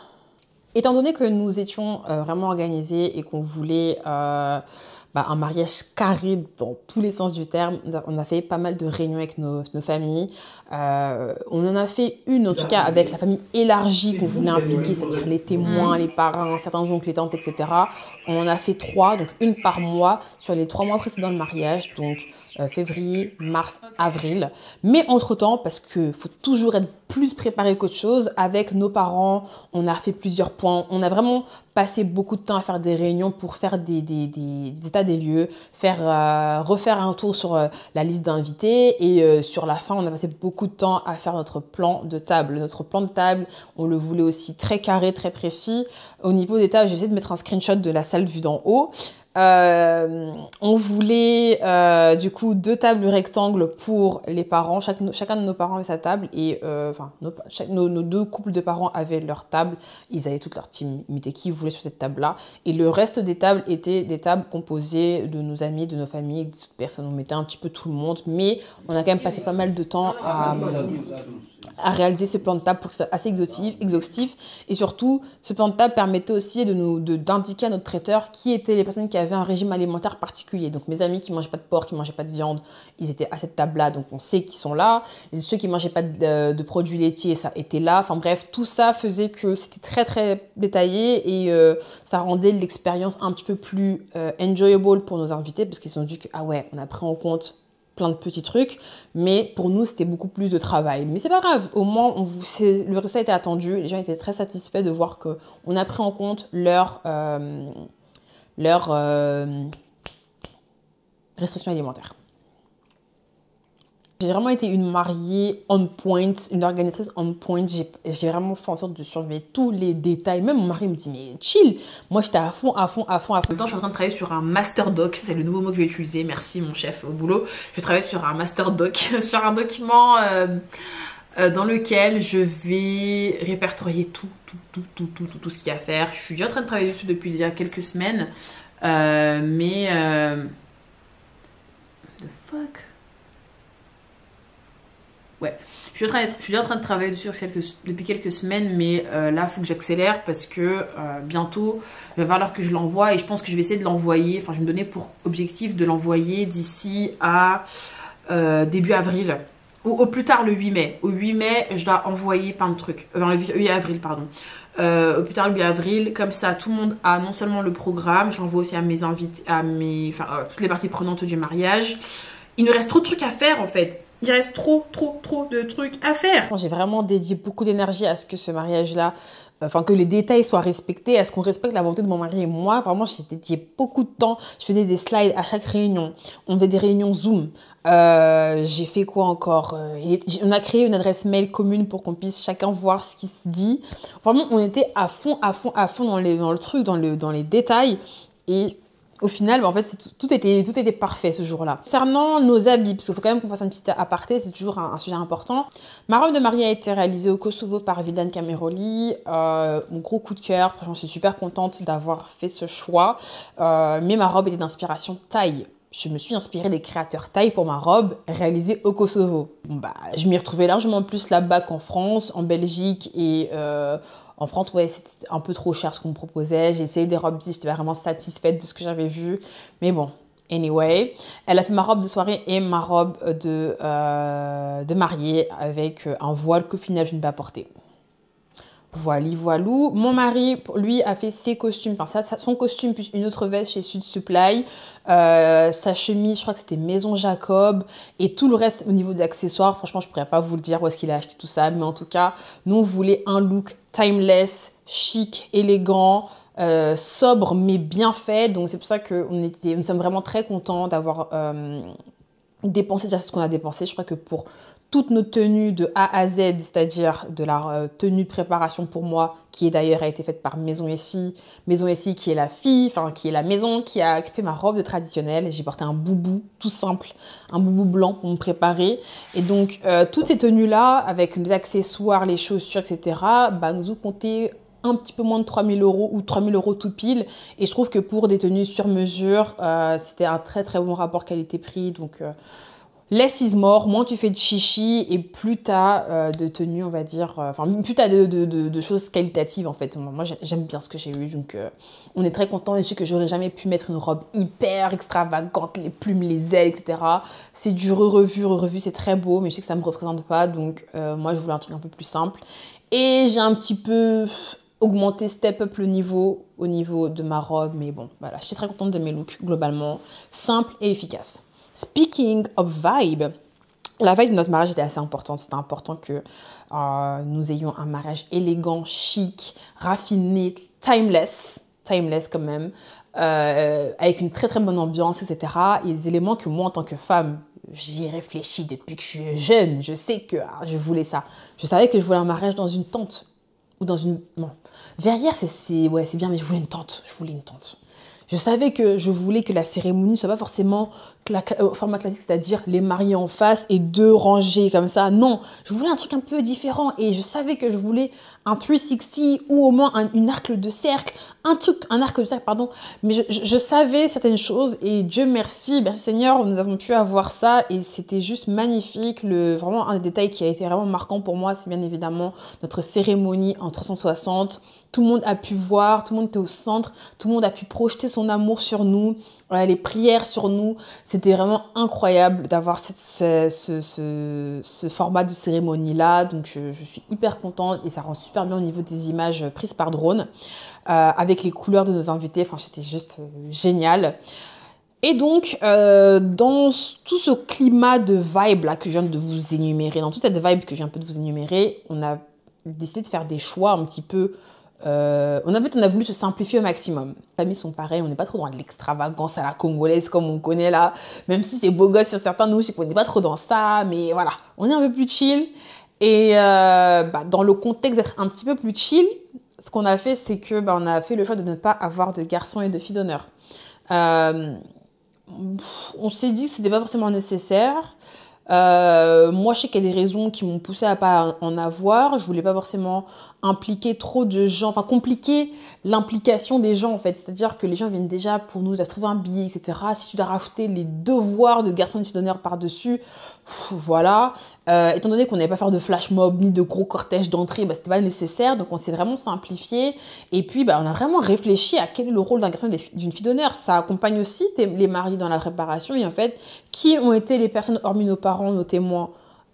C: Étant donné que nous étions vraiment organisés et qu'on voulait un mariage carré dans tous les sens du terme, on a fait pas mal de réunions avec nos familles. On en a fait une, en tout cas, avec la famille élargie qu'on voulait impliquer, c'est-à-dire les témoins, les parents, certains oncles, les tantes, etc. On en a fait 3, donc une par mois, sur les 3 mois précédents le mariage, donc février, mars, avril. Mais entre-temps, parce qu'il faut toujours être plus préparé qu'autre chose, avec nos parents, on a fait plusieurs points. On a vraiment passé beaucoup de temps à faire des réunions pour faire des états des lieux, refaire un tour sur la liste d'invités. Et sur la fin, on a passé beaucoup de temps à faire notre plan de table. Notre plan de table, on le voulait aussi très carré, très précis. Au niveau des tables, j'ai essayé de mettre un screenshot de la salle vue d'en haut. On voulait du coup 2 tables rectangles pour les parents. Chacun de nos parents avait sa table et nos 2 couples de parents avaient leur table. Ils avaient toute leur team, ils mettaient qui ils voulaient sur cette table-là. Et le reste des tables étaient des tables composées de nos amis, de nos familles, de toutes personnes. On mettait un petit peu tout le monde, mais on a quand même passé pas mal de temps à réaliser ce plan de table pour que ce soit assez exhaustif. Et surtout, ce plan de table permettait aussi d'indiquer à notre traiteur qui étaient les personnes qui avaient un régime alimentaire particulier. Donc mes amis qui ne mangeaient pas de porc, qui ne mangeaient pas de viande, ils étaient à cette table-là, donc on sait qu'ils sont là. Et ceux qui ne mangeaient pas de produits laitiers, ça était là. Enfin bref, tout ça faisait que c'était très très détaillé et ça rendait l'expérience un petit peu plus enjoyable pour nos invités parce qu'ils se sont dit que ah ouais, on a pris en compte plein de petits trucs, mais pour nous c'était beaucoup plus de travail. Mais c'est pas grave, au moins le résultat était attendu, les gens étaient très satisfaits de voir qu'on a pris en compte leur restrictions alimentaires. J'ai vraiment été une mariée on point, une organisatrice on point. J'ai vraiment fait en sorte de surveiller tous les détails. Même mon mari me dit, mais chill. Moi, j'étais à fond. En même temps, je suis en train de travailler sur un master doc. C'est le nouveau mot que je vais utiliser. Merci, mon chef au boulot. Je travaille sur un master doc, sur un document dans lequel je vais répertorier tout ce qu'il y a à faire. Je suis déjà en train de travailler dessus depuis déjà quelques semaines. The fuck? Ouais, je suis déjà en train de travailler dessus depuis quelques semaines, mais là, il faut que j'accélère parce que bientôt, il va falloir que je l'envoie et je pense que je vais essayer de l'envoyer, enfin, je vais me donner pour objectif de l'envoyer d'ici à début avril, ou au plus tard le 8 mai. Au 8 mai, je dois envoyer plein de trucs, le 8 avril, pardon. Au plus tard le 8 avril, comme ça, tout le monde a non seulement le programme, je l'envoie aussi à mes invités, toutes les parties prenantes du mariage. Il nous reste trop de trucs à faire en fait. Il reste trop de trucs à faire. J'ai vraiment dédié beaucoup d'énergie à ce que ce mariage-là, que les détails soient respectés, à ce qu'on respecte la volonté de mon mari et moi. Vraiment, j'ai dédié beaucoup de temps. Je faisais des slides à chaque réunion. On faisait des réunions Zoom. J'ai fait quoi encore? On a créé une adresse mail commune pour qu'on puisse chacun voir ce qui se dit. Vraiment, on était à fond dans le truc, dans les détails. Et au final, en fait, tout était parfait ce jour-là. Concernant nos habits, parce qu'il faut quand même qu'on fasse un petit aparté, c'est toujours un sujet important. Ma robe de mariée a été réalisée au Kosovo par Vildan Cameroli. Mon gros coup de cœur, franchement, je suis super contente d'avoir fait ce choix. Mais ma robe était d'inspiration thaï. Je me suis inspirée des créateurs thaï pour ma robe réalisée au Kosovo. Je m'y retrouvais largement plus là-bas qu'en France, en Belgique et en France, ouais, c'était un peu trop cher ce qu'on me proposait. J'ai essayé des robes, j'étais vraiment satisfaite de ce que j'avais vu. Mais bon, Anyway, elle a fait ma robe de soirée et ma robe de mariée avec un voile qu'au final je ne vais pas porter. Voilou. Mon mari, lui, a fait ses costumes, enfin son costume plus une autre veste chez Sud Supply. Sa chemise, je crois que c'était Maison Jacob. Et tout le reste au niveau des accessoires, franchement, je pourrais pas vous le dire où est-ce qu'il a acheté tout ça. Mais en tout cas, nous, on voulait un look timeless, chic, élégant, sobre, mais bien fait. Donc, c'est pour ça que nous sommes vraiment très contents d'avoir dépensé déjà ce qu'on a dépensé. Je crois que pour toutes nos tenues de A à Z, c'est-à-dire de la tenue de préparation pour moi, qui d'ailleurs a été faite par Maison Essie qui est la fille, enfin qui est la maison qui a fait ma robe de traditionnelle. J'ai porté un boubou tout simple, un boubou blanc pour me préparer. Et donc toutes ces tenues-là, avec les accessoires, les chaussures, etc., nous ont compté un petit peu moins de 3 000 € ou 3 000 € tout pile. Et je trouve que pour des tenues sur mesure, c'était un très très bon rapport qualité-prix. Donc less is more, moins tu fais de chichi et plus tu as de tenues, on va dire, plus tu as de choses qualitatives en fait. Moi j'aime bien ce que j'ai eu, donc on est très contents. Et je sais que j'aurais jamais pu mettre une robe hyper extravagante, les plumes, les ailes, etc. C'est du revu, c'est très beau, mais je sais que ça me représente pas, donc moi je voulais un truc un peu plus simple. Et j'ai un petit peu augmenté, step up le niveau au niveau de ma robe, mais bon, voilà, j'étais très contente de mes looks globalement, simples et efficaces. Speaking of vibe, la vibe de notre mariage était assez importante. C'était important que nous ayons un mariage élégant, chic, raffiné, timeless quand même, avec une très très bonne ambiance, etc. Et des éléments que moi en tant que femme, j'y ai réfléchi depuis que je suis jeune. Je sais que je voulais ça. Je savais que je voulais un mariage dans une tente ou dans une... Bon, verrière, c'est bien, mais je voulais une tente. Je savais que je voulais que la cérémonie ne soit pas forcément au format classique, c'est-à-dire les mariés en face et 2 rangées comme ça. Non, je voulais un truc un peu différent et je savais que je voulais un 360 ou au moins un arc de cercle, pardon. Mais je savais certaines choses et Dieu merci Seigneur, nous avons pu avoir ça et c'était juste magnifique. Vraiment un des détails qui a été vraiment marquant pour moi, c'est bien évidemment notre cérémonie en 360. Tout le monde a pu voir, tout le monde était au centre, tout le monde a pu projeter son amour sur nous, les prières sur nous. C'était vraiment incroyable d'avoir ce format de cérémonie-là. Donc, je suis hyper contente et ça rend super bien au niveau des images prises par drone avec les couleurs de nos invités. Enfin, c'était juste génial. Et donc, dans tout ce climat de vibe là que je viens de vous énumérer, dans toute cette vibe que je viens un peu de vous énumérer, on a décidé de faire des choix un petit peu... on a voulu se simplifier au maximum. Les familles sont pareilles, on n'est pas trop dans l'extravagance à la congolaise comme on connaît là. Même si c'est beau gosse sur certains, nous, je sais qu'on n'est pas trop dans ça. Mais voilà, on est un peu plus chill. Et dans le contexte d'être un petit peu plus chill, ce qu'on a fait, c'est que on a fait le choix de ne pas avoir de garçons et de filles d'honneur. On s'est dit que c'était pas forcément nécessaire. Moi, je sais qu'il y a des raisons qui m'ont poussé à pas en avoir. Je voulais pas forcément impliquer trop de gens, enfin compliquer l'implication des gens en fait. C'est-à-dire que les gens viennent déjà pour nous à trouver un billet, etc. Si tu dois rajouter les devoirs de garçons et de filles d'honneur par-dessus, voilà. Étant donné qu'on n'allait pas faire de flash mob ni de gros cortèges d'entrée, c'était pas nécessaire. Donc on s'est vraiment simplifié. Et puis on a vraiment réfléchi à quel est le rôle d'un garçon et d'une fille d'honneur. Ça accompagne aussi les mariés dans la préparation. Et en fait, qui ont été les personnes hormis nos parents, nos témoins,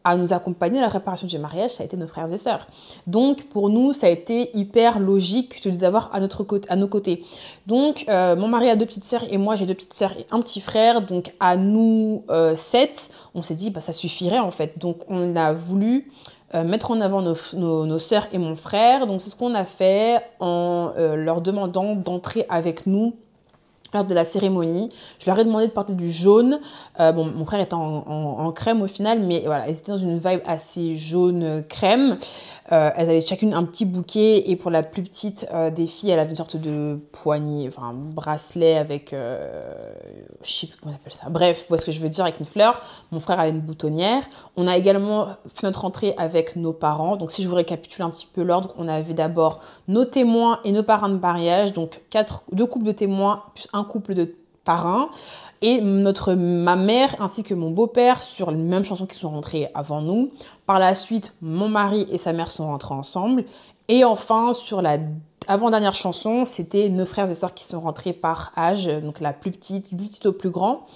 C: à nous accompagner à la préparation du mariage, ça a été nos frères et sœurs. Donc, pour nous, ça a été hyper logique de les avoir à nos côtés. Donc, mon mari a 2 petites sœurs et moi, j'ai 2 petites sœurs et un petit frère. Donc, à nous 7, on s'est dit, ça suffirait en fait. Donc, on a voulu mettre en avant nos sœurs et mon frère. Donc, c'est ce qu'on a fait en leur demandant d'entrer avec nous lors de la cérémonie. Je leur ai demandé de porter du jaune. Mon frère était en crème au final, mais voilà, elles étaient dans une vibe assez jaune crème. Elles avaient chacune un petit bouquet et pour la plus petite des filles, elle avait une sorte de poignée, enfin un bracelet avec, je sais plus comment on appelle ça. Bref, vous voyez ce que je veux dire, avec une fleur. Mon frère avait une boutonnière. On a également fait notre entrée avec nos parents. Donc si je vous récapitule un petit peu l'ordre, on avait d'abord nos témoins et nos parrains de mariage, donc 2 couples de témoins plus un couple de parrains et ma mère ainsi que mon beau-père sur les mêmes chansons qui sont rentrés avant nous. Par la suite, mon mari et sa mère sont rentrés ensemble. Et enfin, sur la avant-dernière chanson, c'était nos frères et sœurs qui sont rentrés par âge, donc la plus petite, du petit au plus grand.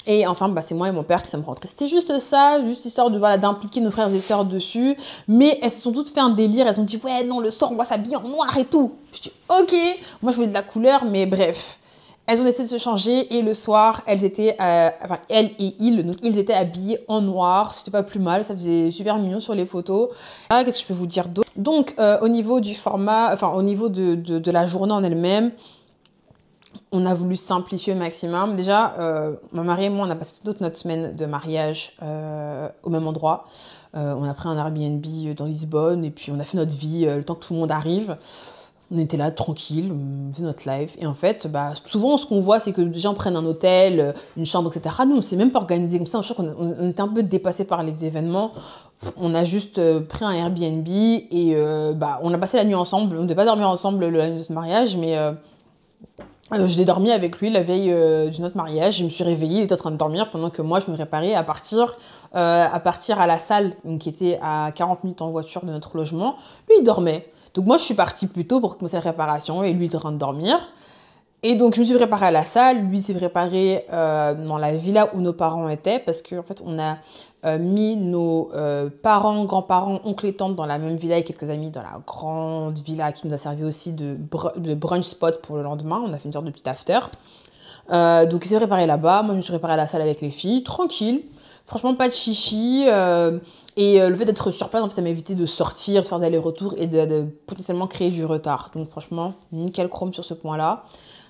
C: Et enfin, c'est moi et mon père qui sommes rentrés. C'était juste ça, juste histoire de, voilà, d'impliquer nos frères et sœurs dessus. Mais elles se sont toutes fait un délire. Elles ont dit, ouais, non, le soir, on va s'habiller en noir et tout. Je dis, ok. Moi, je voulais de la couleur, mais bref. Elles ont essayé de se changer et le soir, elles étaient, elles et ils, donc ils étaient habillés en noir. C'était pas plus mal, ça faisait super mignon sur les photos. Ah, qu'est-ce que je peux vous dire d'autre? Donc, au niveau du format, au niveau de la journée en elle-même, on a voulu simplifier au maximum. Déjà, ma mari et moi, on a passé toute notre semaine de mariage au même endroit. On a pris un Airbnb dans Lisbonne et puis on a fait notre vie le temps que tout le monde arrive. On était là, tranquille, on faisait notre life. Et en fait, souvent, ce qu'on voit, c'est que les gens prennent un hôtel, une chambre, etc. Nous, on ne s'est même pas organisé comme ça. Je crois qu'on était un peu dépassés par les événements. On a juste pris un Airbnb et on a passé la nuit ensemble. On ne devait pas dormir ensemble la nuit de notre mariage, mais je l'ai dormi avec lui la veille de notre mariage. Je me suis réveillée, il était en train de dormir pendant que moi, je me préparais à partir à la salle qui était à 40 minutes en voiture de notre logement. Lui, il dormait. Donc moi, je suis partie plus tôt pour commencer la préparation et lui, il était en train de dormir. Et donc, je me suis préparée à la salle. Lui s'est préparé dans la villa où nos parents étaient parce qu'en fait, on a mis nos parents, grands-parents, oncles et tantes dans la même villa et quelques amis dans la grande villa qui nous a servi aussi de brunch spot pour le lendemain. On a fait une sorte de petit after. Donc, il s'est préparé là-bas. Moi, je me suis préparée à la salle avec les filles, tranquille. Franchement, pas de chichi. Et le fait d'être sur place, en fait, ça m'a évité de sortir, de faire des allers-retours et de potentiellement créer du retard. Donc, franchement, nickel chrome sur ce point-là.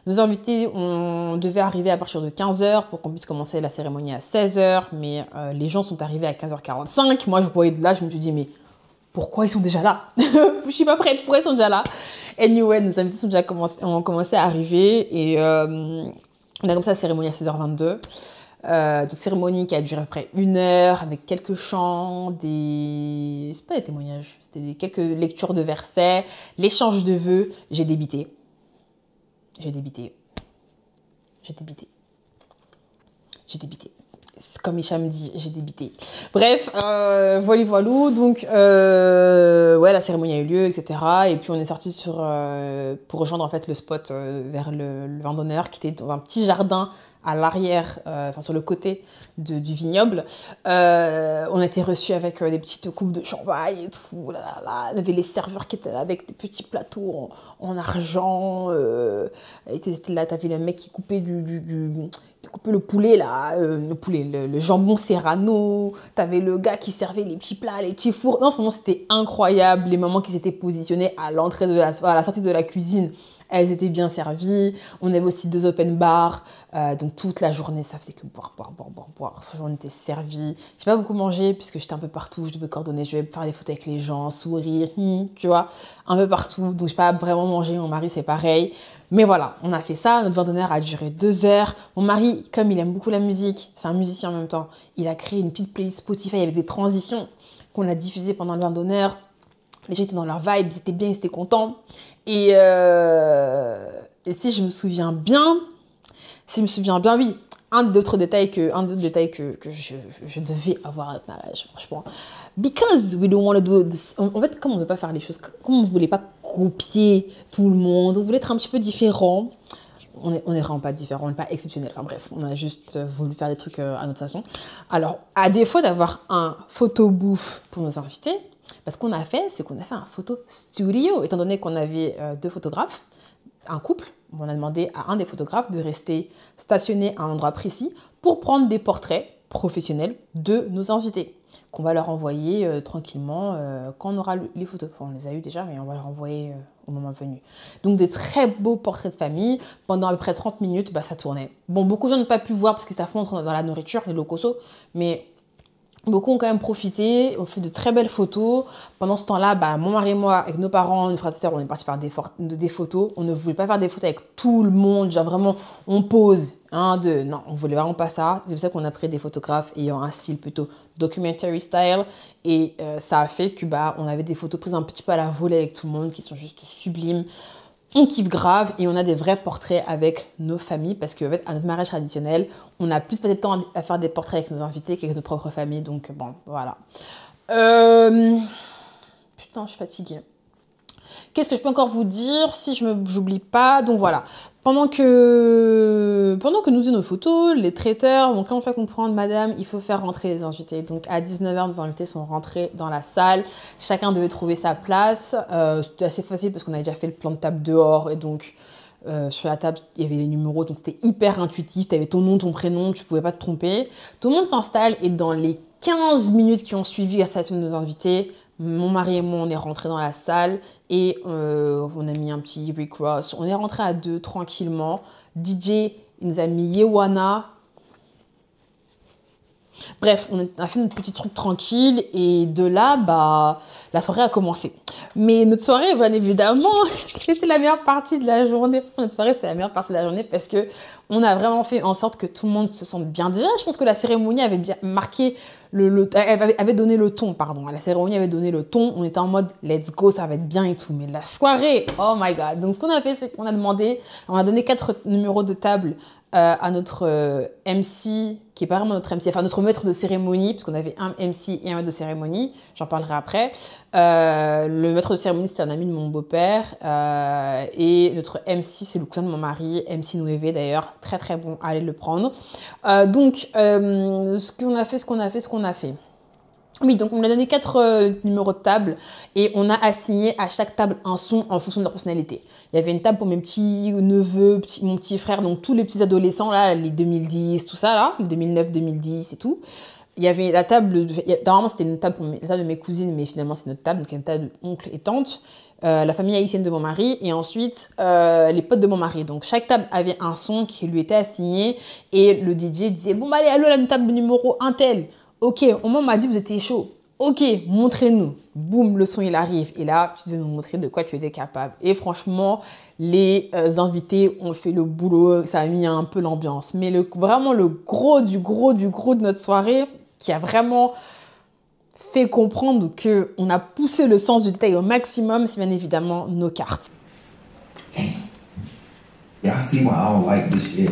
C: Nos invités, on devait arriver à partir de 15h pour qu'on puisse commencer la cérémonie à 16h. Mais les gens sont arrivés à 15h45. Moi, je voyais de là, je me suis dit, mais pourquoi ils sont déjà là? Je suis pas prête, pourquoi ils sont déjà là? Anyway, nos invités ont commencé à arriver. Et on a commencé la cérémonie à 16h22. Donc cérémonie qui a duré à peu près 1 heure avec quelques chants, c'est pas des témoignages, c'était quelques lectures de versets, l'échange de vœux. J'ai débité. Comme Hicham dit, j'ai débité. Bref, voilà. Donc, la cérémonie a eu lieu, etc. Et puis, on est sorti pour rejoindre en fait le spot vers le vin d'honneur qui était dans un petit jardin à l'arrière, sur le côté du vignoble. On a été reçus avec des petites coupes de champagne et tout. Là. On avait les serveurs qui étaient là avec des petits plateaux en argent. Là, t'avais le mec qui coupait qui coupait le poulet, là, le jambon serrano. T'avais le gars qui servait les petits plats, les petits fours. Non, franchement, c'était incroyable. Les mamans qui s'étaient positionnées à l'entrée à la sortie de la cuisine. Elles étaient bien servies. On avait aussi 2 open bars. Donc, toute la journée, ça faisait que boire. On était servis. J'ai pas beaucoup mangé puisque j'étais un peu partout. Je devais coordonner, je devais faire des photos avec les gens, sourire, tu vois, un peu partout. Donc, j'ai pas vraiment mangé. Mon mari, c'est pareil. Mais voilà, on a fait ça. Notre vin d'honneur a duré 2 heures. Mon mari, comme il aime beaucoup la musique, c'est un musicien en même temps, il a créé une petite playlist Spotify avec des transitions qu'on a diffusées pendant le vin d'honneur. Les gens étaient dans leur vibe, ils étaient bien, ils étaient contents. Et si je me souviens bien, oui, un d'autres détails que je devais avoir à notre mariage, franchement. Because we don't want to do this. En fait, comme on ne veut pas faire les choses, comme on ne voulait pas copier tout le monde, on voulait être un petit peu différent. On est vraiment pas différent, on n'est pas exceptionnel. Enfin bref, on a juste voulu faire des trucs à notre façon. Alors, à défaut d'avoir un photo booth pour nos invités, ce qu'on a fait, c'est qu'on a fait un photo studio. Étant donné qu'on avait 2 photographes, un couple, on a demandé à un des photographes de rester stationné à un endroit précis pour prendre des portraits professionnels de nos invités, qu'on va leur envoyer tranquillement quand on aura les photos. Enfin, on les a eu déjà, mais on va leur envoyer au moment venu. Donc, des très beaux portraits de famille. Pendant à peu près 30 minutes, ça tournait. Bon, beaucoup de gens n'ont pas pu voir parce qu'ils étaient à fond dans la nourriture, les locosos, mais beaucoup ont quand même profité, ont fait de très belles photos. Pendant ce temps-là, mon mari et moi, avec nos parents, nos frères et sœurs, on est partis faire des photos. On ne voulait pas faire des photos avec tout le monde, genre vraiment, on pose, 1, 2. Non, on voulait vraiment pas ça. C'est pour ça qu'on a pris des photographes ayant un style plutôt documentary style. Et ça a fait que on avait des photos prises un petit peu à la volée avec tout le monde, qui sont juste sublimes. On kiffe grave et on a des vrais portraits avec nos familles parce qu'à notre mariage traditionnel, on a plus peut-être de temps à faire des portraits avec nos invités qu'avec nos propres familles. Donc bon, voilà. Putain, je suis fatiguée. Qu'est-ce que je peux encore vous dire si j'oublie pas? Donc voilà, pendant que nous faisions nos photos, les traiteurs, donc là on fait comprendre, madame, il faut faire rentrer les invités. Donc à 19h, nos invités sont rentrés dans la salle, chacun devait trouver sa place. C'était assez facile parce qu'on avait déjà fait le plan de table dehors et donc sur la table, il y avait les numéros, donc c'était hyper intuitif. Tu avais ton nom, ton prénom, tu ne pouvais pas te tromper. Tout le monde s'installe et dans les 15 minutes qui ont suivi l'installation de nos invités, mon mari et moi, on est rentrés dans la salle et on a mis un petit Rick Ross. On est rentrés à deux tranquillement. DJ, il nous a mis Yewana. Bref, on a fait notre petit truc tranquille et de là, bah, la soirée a commencé. Mais notre soirée, bien évidemment, c'était la meilleure partie de la journée. Notre soirée, c'est la meilleure partie de la journée parce que on a vraiment fait en sorte que tout le monde se sente bien. Déjà, je pense que la cérémonie avait bien marqué avait donné le ton, pardon. La cérémonie avait donné le ton. On était en mode let's go, ça va être bien et tout. Mais la soirée, oh my god. Donc, ce qu'on a fait, c'est qu'on a donné 4 numéros de table à notre MC, qui est pas vraiment notre MC, enfin notre maître de cérémonie, parce qu'on avait un MC et un maître de cérémonie, j'en parlerai après. Le maître de cérémonie, c'était un ami de mon beau-père, et notre MC, c'est le cousin de mon mari, MC Nouévé d'ailleurs, très très bon, allez le prendre. Donc, ce qu'on a fait. Oui, donc on a donné 4 numéros de table et on a assigné à chaque table un son en fonction de leur personnalité. Il y avait une table pour mes petits neveux, mon petit frère, donc tous les petits adolescents, là, les 2010, tout ça, là, les 2009, 2010 et tout. Il y avait la table, normalement c'était une table pour la table de mes cousines, mais finalement c'est notre table, donc il y a une table d'oncles et tantes, la famille haïtienne de mon mari et ensuite les potes de mon mari. Donc chaque table avait un son qui lui était assigné et le DJ disait « Bon, bah allez, allô, la table numéro 1 tel ». Ok, au moment où on m'a dit vous étiez chaud. Ok, montrez-nous. Boum, le son il arrive. Et là, tu devais nous montrer de quoi tu étais capable. Et franchement, les invités ont fait le boulot. Ça a mis un peu l'ambiance. Mais vraiment le gros de notre soirée, qui a vraiment fait comprendre qu'on a poussé le sens du détail au maximum, c'est bien évidemment nos cartes.
D: Damn. Y'all see why I don't like this shit.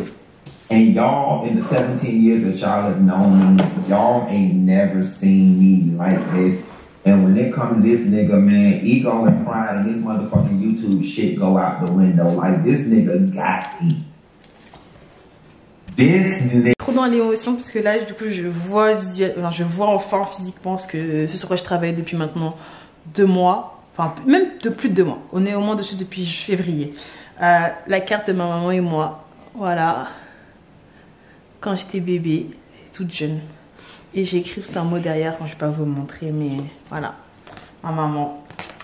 D: And y'all, in the 17 years that y'all have known me, y'all ain't never seen me like this. And when it comes to this nigga, man, ego and pride and this motherfucking YouTube shit go out the window. Like, this nigga got me. This nigga...
C: Trop dans l'émotion parce que là, du coup, je vois enfin physiquement ce sur quoi je travaille depuis maintenant 2 mois. Enfin, même de plus de 2 mois. On est au moins dessus depuis février. La carte de ma maman et moi. Voilà. Quand j'étais bébé, toute jeune. Et j'ai écrit tout un mot derrière quand je ne vais pas vous le montrer, mais voilà. Ma maman.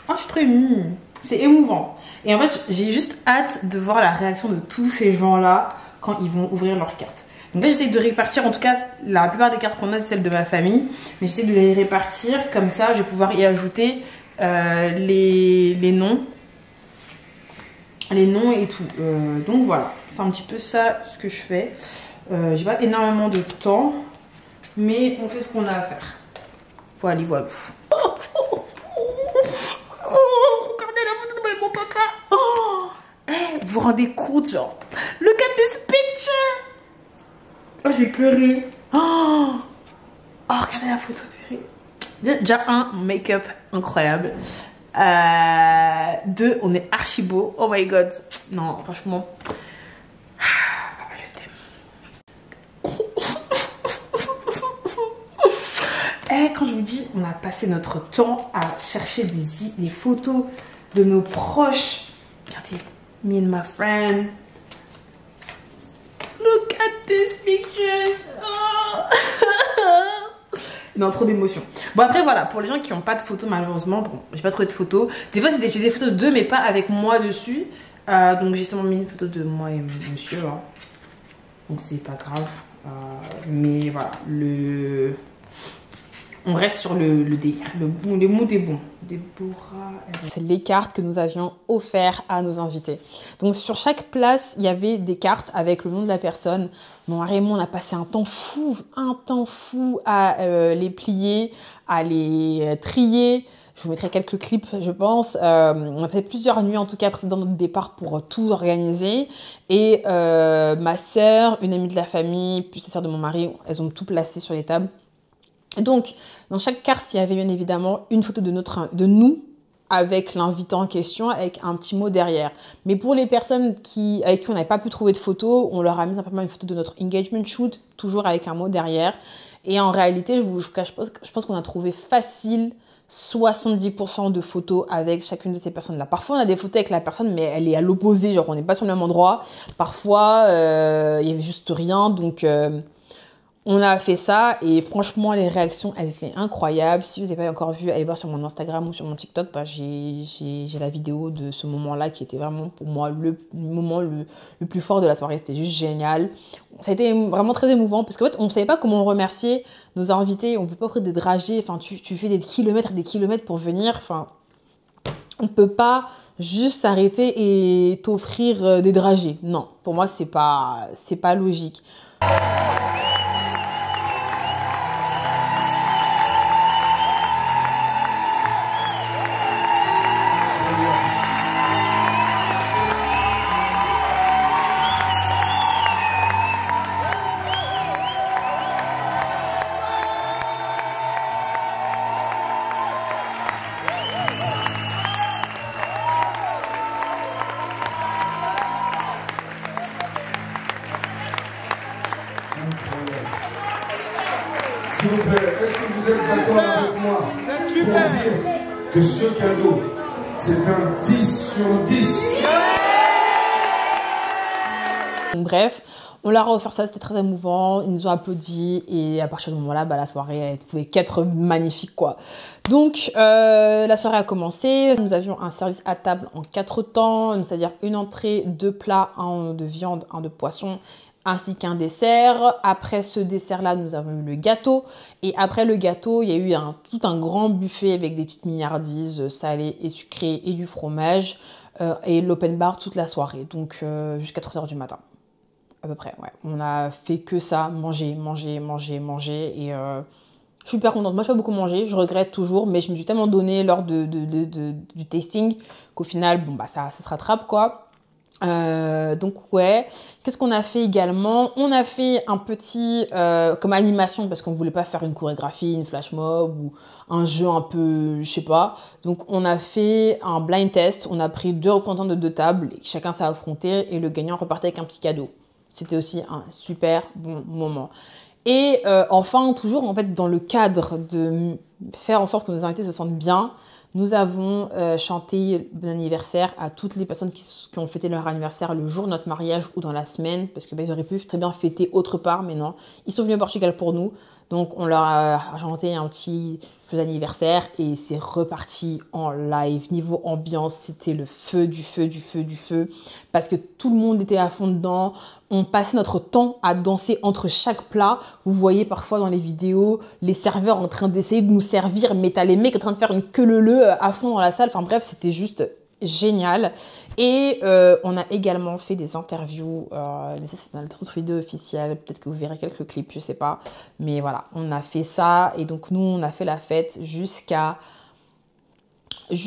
C: Oh, je suis trop émue. C'est émouvant. Et en fait, j'ai juste hâte de voir la réaction de tous ces gens-là quand ils vont ouvrir leurs cartes. Donc là, j'essaie de répartir, en tout cas, la plupart des cartes qu'on a, c'est celles de ma famille. Mais j'essaie de les répartir, comme ça, je vais pouvoir y ajouter les noms. Les noms et tout. Donc voilà, c'est un petit peu ça ce que je fais. J'ai pas énormément de temps, mais on fait ce qu'on a à faire. Voilà, voilà. Regardez la photo de mon papa. Oh, hey, vous vous rendez compte, genre, look at this picture. Oh, j'ai pleuré. Oh, regardez la photo, purée. Déjà, make-up incroyable. 2, on est archi beau. Oh my god. Non, franchement. Quand je vous dis, on a passé notre temps à chercher des photos de nos proches. Regardez, me and my friend. Look at these pictures. Oh. Non, trop d'émotions. Bon, après, voilà, pour les gens qui n'ont pas de photos, malheureusement, bon, j'ai pas trouvé de photos. Des fois, j'ai des photos d'eux, mais pas avec moi dessus. Donc, j'ai justement mis une photo de moi et monsieur. Hein. Donc, c'est pas grave. Mais voilà, on reste sur le délire. Le mood est bon. C'est les cartes que nous avions offertes à nos invités. Donc, sur chaque place, il y avait des cartes avec le nom de la personne. Mon mari et moi, on a passé un temps fou à les plier, à les trier. Je vous mettrai quelques clips, je pense. On a passé plusieurs nuits, en tout cas, précédant notre départ pour tout organiser. Et ma sœur, une amie de la famille, plus la sœur de mon mari, elles ont tout placé sur les tables. Et donc, dans chaque carte, il y avait bien évidemment une photo de nous avec l'invité en question, avec un petit mot derrière. Mais pour les personnes avec qui on n'avait pas pu trouver de photo, on leur a mis simplement une photo de notre engagement shoot, toujours avec un mot derrière. Et en réalité, je pense qu'on a trouvé facile 70% de photos avec chacune de ces personnes-là. Parfois, on a des photos avec la personne, mais elle est à l'opposé, genre on n'est pas sur le même endroit. Parfois, il y avait juste rien, donc on a fait ça et franchement, les réactions, elles étaient incroyables. Si vous n'avez pas encore vu, allez voir sur mon Instagram ou sur mon TikTok, bah, j'ai la vidéo de ce moment-là qui était vraiment pour moi le moment le plus fort de la soirée. C'était juste génial. Ça a été vraiment très émouvant parce qu'en fait, on ne savait pas comment remercier nos invités. On ne peut pas offrir des dragées. Enfin, tu fais des kilomètres pour venir. Enfin, on ne peut pas juste s'arrêter et t'offrir des dragées. Non, pour moi, c'est pas logique.
A: S'il vous plaît, est-ce que vous êtes d'accord avec moi pour dire que ce cadeau, c'est un 10 sur 10?
C: Bref, on leur a offert ça, c'était très émouvant, ils nous ont applaudi et à partir du moment-là, bah, la soirée elle pouvait qu'être magnifique quoi. Donc la soirée a commencé, nous avions un service à table en 4 temps, c'est-à-dire une entrée, 2 plats, un de viande, un de poisson, ainsi qu'un dessert. Après ce dessert-là, nous avons eu le gâteau. Et après le gâteau, il y a eu tout un grand buffet avec des petites mignardises salées et sucrées et du fromage. Et l'open bar toute la soirée, donc jusqu'à 3 h du matin. À peu près, ouais. On a fait que ça, manger. Et je suis super contente. Moi, je n'ai pas beaucoup mangé, je regrette toujours, mais je me suis tellement donné lors du tasting qu'au final, bon, bah, ça se rattrape, quoi. Donc ouais, qu'est-ce qu'on a fait également? On a fait un petit comme animation parce qu'on voulait pas faire une chorégraphie, une flash mob ou un jeu un peu, je sais pas. Donc on a fait un blind test, on a pris 2 représentants de 2 tables, et chacun s'est affronté et le gagnant repartait avec un petit cadeau. C'était aussi un super bon moment. Et enfin, toujours en fait dans le cadre de faire en sorte que nos invités se sentent bien, nous avons chanté bon anniversaire à toutes les personnes qui ont fêté leur anniversaire le jour de notre mariage ou dans la semaine, parce que bah, ils auraient pu très bien fêter autre part, mais non. Ils sont venus au Portugal pour nous, donc on leur a chanté un petit joyeux anniversaire et c'est reparti en live. Niveau ambiance, c'était le feu du feu, parce que tout le monde était à fond dedans. On passait notre temps à danser entre chaque plat. Vous voyez parfois dans les vidéos les serveurs en train d'essayer de nous servir, mais t'as les mecs en train de faire une queue leu à fond dans la salle. Enfin bref, c'était juste génial. Et on a également fait des interviews, mais ça c'est dans notre vidéo officielle, peut-être que vous verrez quelques clips, je sais pas, mais voilà, on a fait ça et donc nous on a fait la fête jusqu'à ouais,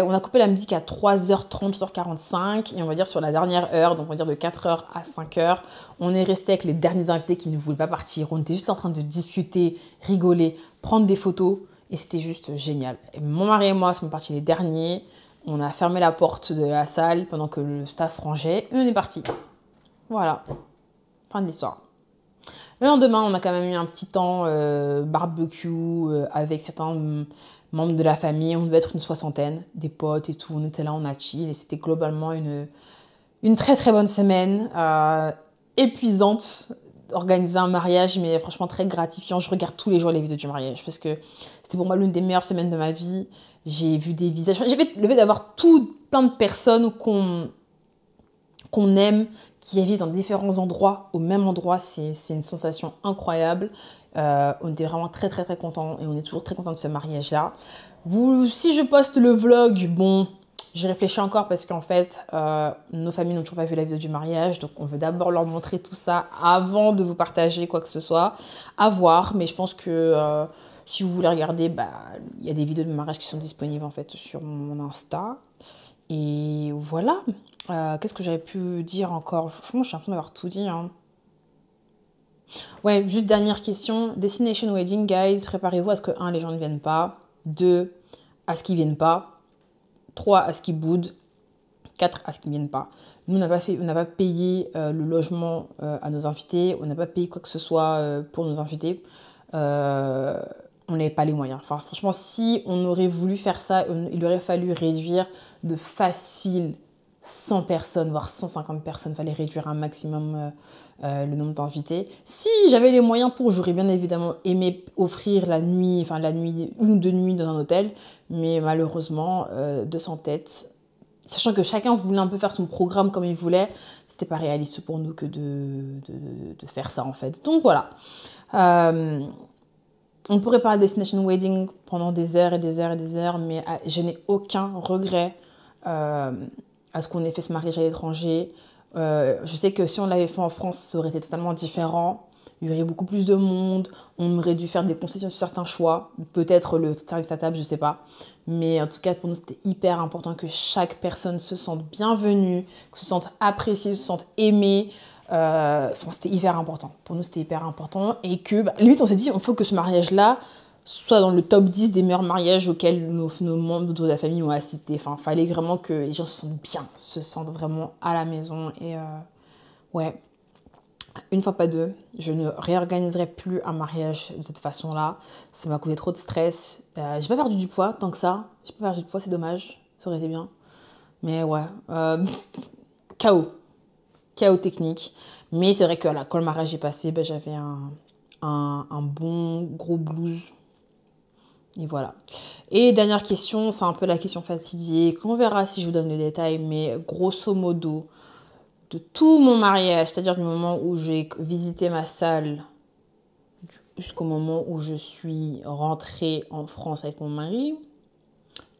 C: on a coupé la musique à 3h30, 3h45 et on va dire sur la dernière heure, donc on va dire de 4h à 5h, on est resté avec les derniers invités qui ne voulaient pas partir, on était juste en train de discuter, rigoler, prendre des photos. Et c'était juste génial. Et mon mari et moi sommes partis les derniers. On a fermé la porte de la salle pendant que le staff rangeait. Et on est parti. Voilà. Fin de l'histoire. Le lendemain, on a quand même eu un petit temps barbecue avec certains membres de la famille. On devait être une 60aine, des potes et tout. On était là, on a chill. Et c'était globalement une très très bonne semaine. Épuisante. Organiser un mariage, mais franchement très gratifiant. Je regarde tous les jours les vidéos du mariage parce que c'était pour moi l'une des meilleures semaines de ma vie. J'ai vu des visages. J'avais le fait d'avoir plein de personnes qu'on aime, qui vivent dans différents endroits, au même endroit. C'est une sensation incroyable. On était vraiment très très très contents et on est toujours très contents de ce mariage-là. Si je poste le vlog, bon... J'y réfléchis encore parce qu'en fait, nos familles n'ont toujours pas vu la vidéo du mariage. Donc, on veut d'abord leur montrer tout ça avant de vous partager quoi que ce soit. À voir. Mais je pense que si vous voulez regarder, bah, il y a des vidéos de mariage qui sont disponibles en fait sur mon Insta. Et voilà. Qu'est-ce que j'avais pu dire encore? Franchement, j'ai l'impression d'avoir tout dit. Hein. Ouais, juste dernière question. Destination Wedding, guys, préparez-vous à ce que, les gens ne viennent pas. 2, à ce qu'ils viennent pas. 3, à ce qu'ils boudent. 4, à ce qu'ils viennent pas. Nous, on n'a pas payé le logement à nos invités. On n'a pas payé quoi que ce soit pour nos invités. On n'avait pas les moyens. Enfin, franchement, si on aurait voulu faire ça, il aurait fallu réduire de facile 100 personnes, voire 150 personnes. Il fallait réduire un maximum le nombre d'invités. Si j'avais les moyens pour, j'aurais bien évidemment aimé offrir la nuit, une ou deux nuits dans un hôtel. Mais malheureusement, 200 têtes, sachant que chacun voulait un peu faire son programme comme il voulait, c'était pas réaliste pour nous que de faire ça en fait. Donc voilà. On pourrait parler de Destination Wedding pendant des heures et des heures et des heures, mais je n'ai aucun regret à ce qu'on ait fait ce mariage à l'étranger. Je sais que si on l'avait fait en France, ça aurait été totalement différent. Il y aurait beaucoup plus de monde. On aurait dû faire des concessions sur certains choix. Peut-être le service à table, je ne sais pas. Mais en tout cas, pour nous, c'était hyper important que chaque personne se sente bienvenue, se sente appréciée, se sente aimée. C'était hyper important. Pour nous, c'était hyper important. Et que, limite, on s'est dit, il faut que ce mariage-là soit dans le top 10 des meilleurs mariages auxquels nos membres de la famille ont assisté. Enfin, il fallait vraiment que les gens se sentent bien, se sentent vraiment à la maison. Et ouais, une fois pas deux, je ne réorganiserai plus un mariage de cette façon-là. Ça m'a coûté trop de stress. J'ai pas perdu du poids tant que ça. J'ai pas perdu du poids, c'est dommage. Ça aurait été bien. Mais ouais, chaos technique. Mais c'est vrai que là, quand le mariage est passé, j'avais un bon gros blues. Et voilà. Et dernière question, c'est un peu la question fatidique. On verra si je vous donne le détail, mais grosso modo, de tout mon mariage, c'est-à-dire du moment où j'ai visité ma salle jusqu'au moment où je suis rentrée en France avec mon mari,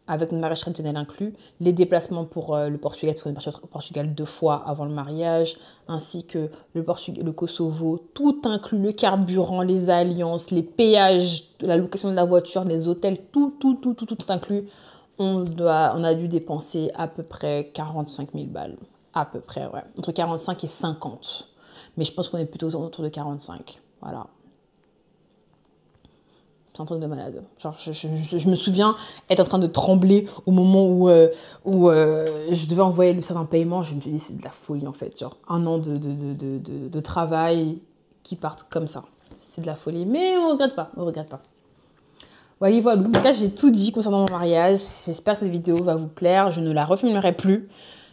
C: avec le mariage traditionnel inclus, les déplacements pour le Portugal, parce qu'on est parti au Portugal 2 fois avant le mariage, ainsi que le Kosovo, tout inclus, le carburant, les alliances, les péages, la location de la voiture, les hôtels, tout inclus. On a dû dépenser à peu près 45 000 balles. À peu près, ouais. Entre 45 et 50. Mais je pense qu'on est plutôt autour de 45. Voilà. C'est un truc de malade. Genre, je me souviens être en train de trembler au moment où je devais envoyer le certain paiement. Je me suis dit, c'est de la folie en fait. Genre, 1 an de travail qui partent comme ça. C'est de la folie. Mais on regrette pas. Voilà. En tout cas, j'ai tout dit concernant mon mariage. J'espère que cette vidéo va vous plaire. Je ne la refilmerai plus.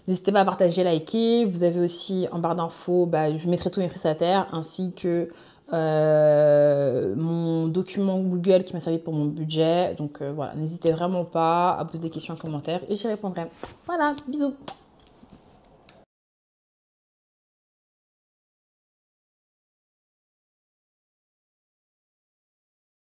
C: N'hésitez pas à partager, liker. Vous avez aussi en barre d'infos, je mettrai tous mes prestataires ainsi que mon document Google qui m'a servi pour mon budget. Donc voilà, n'hésitez vraiment pas à poser des questions en commentaire et j'y répondrai. Voilà, bisous.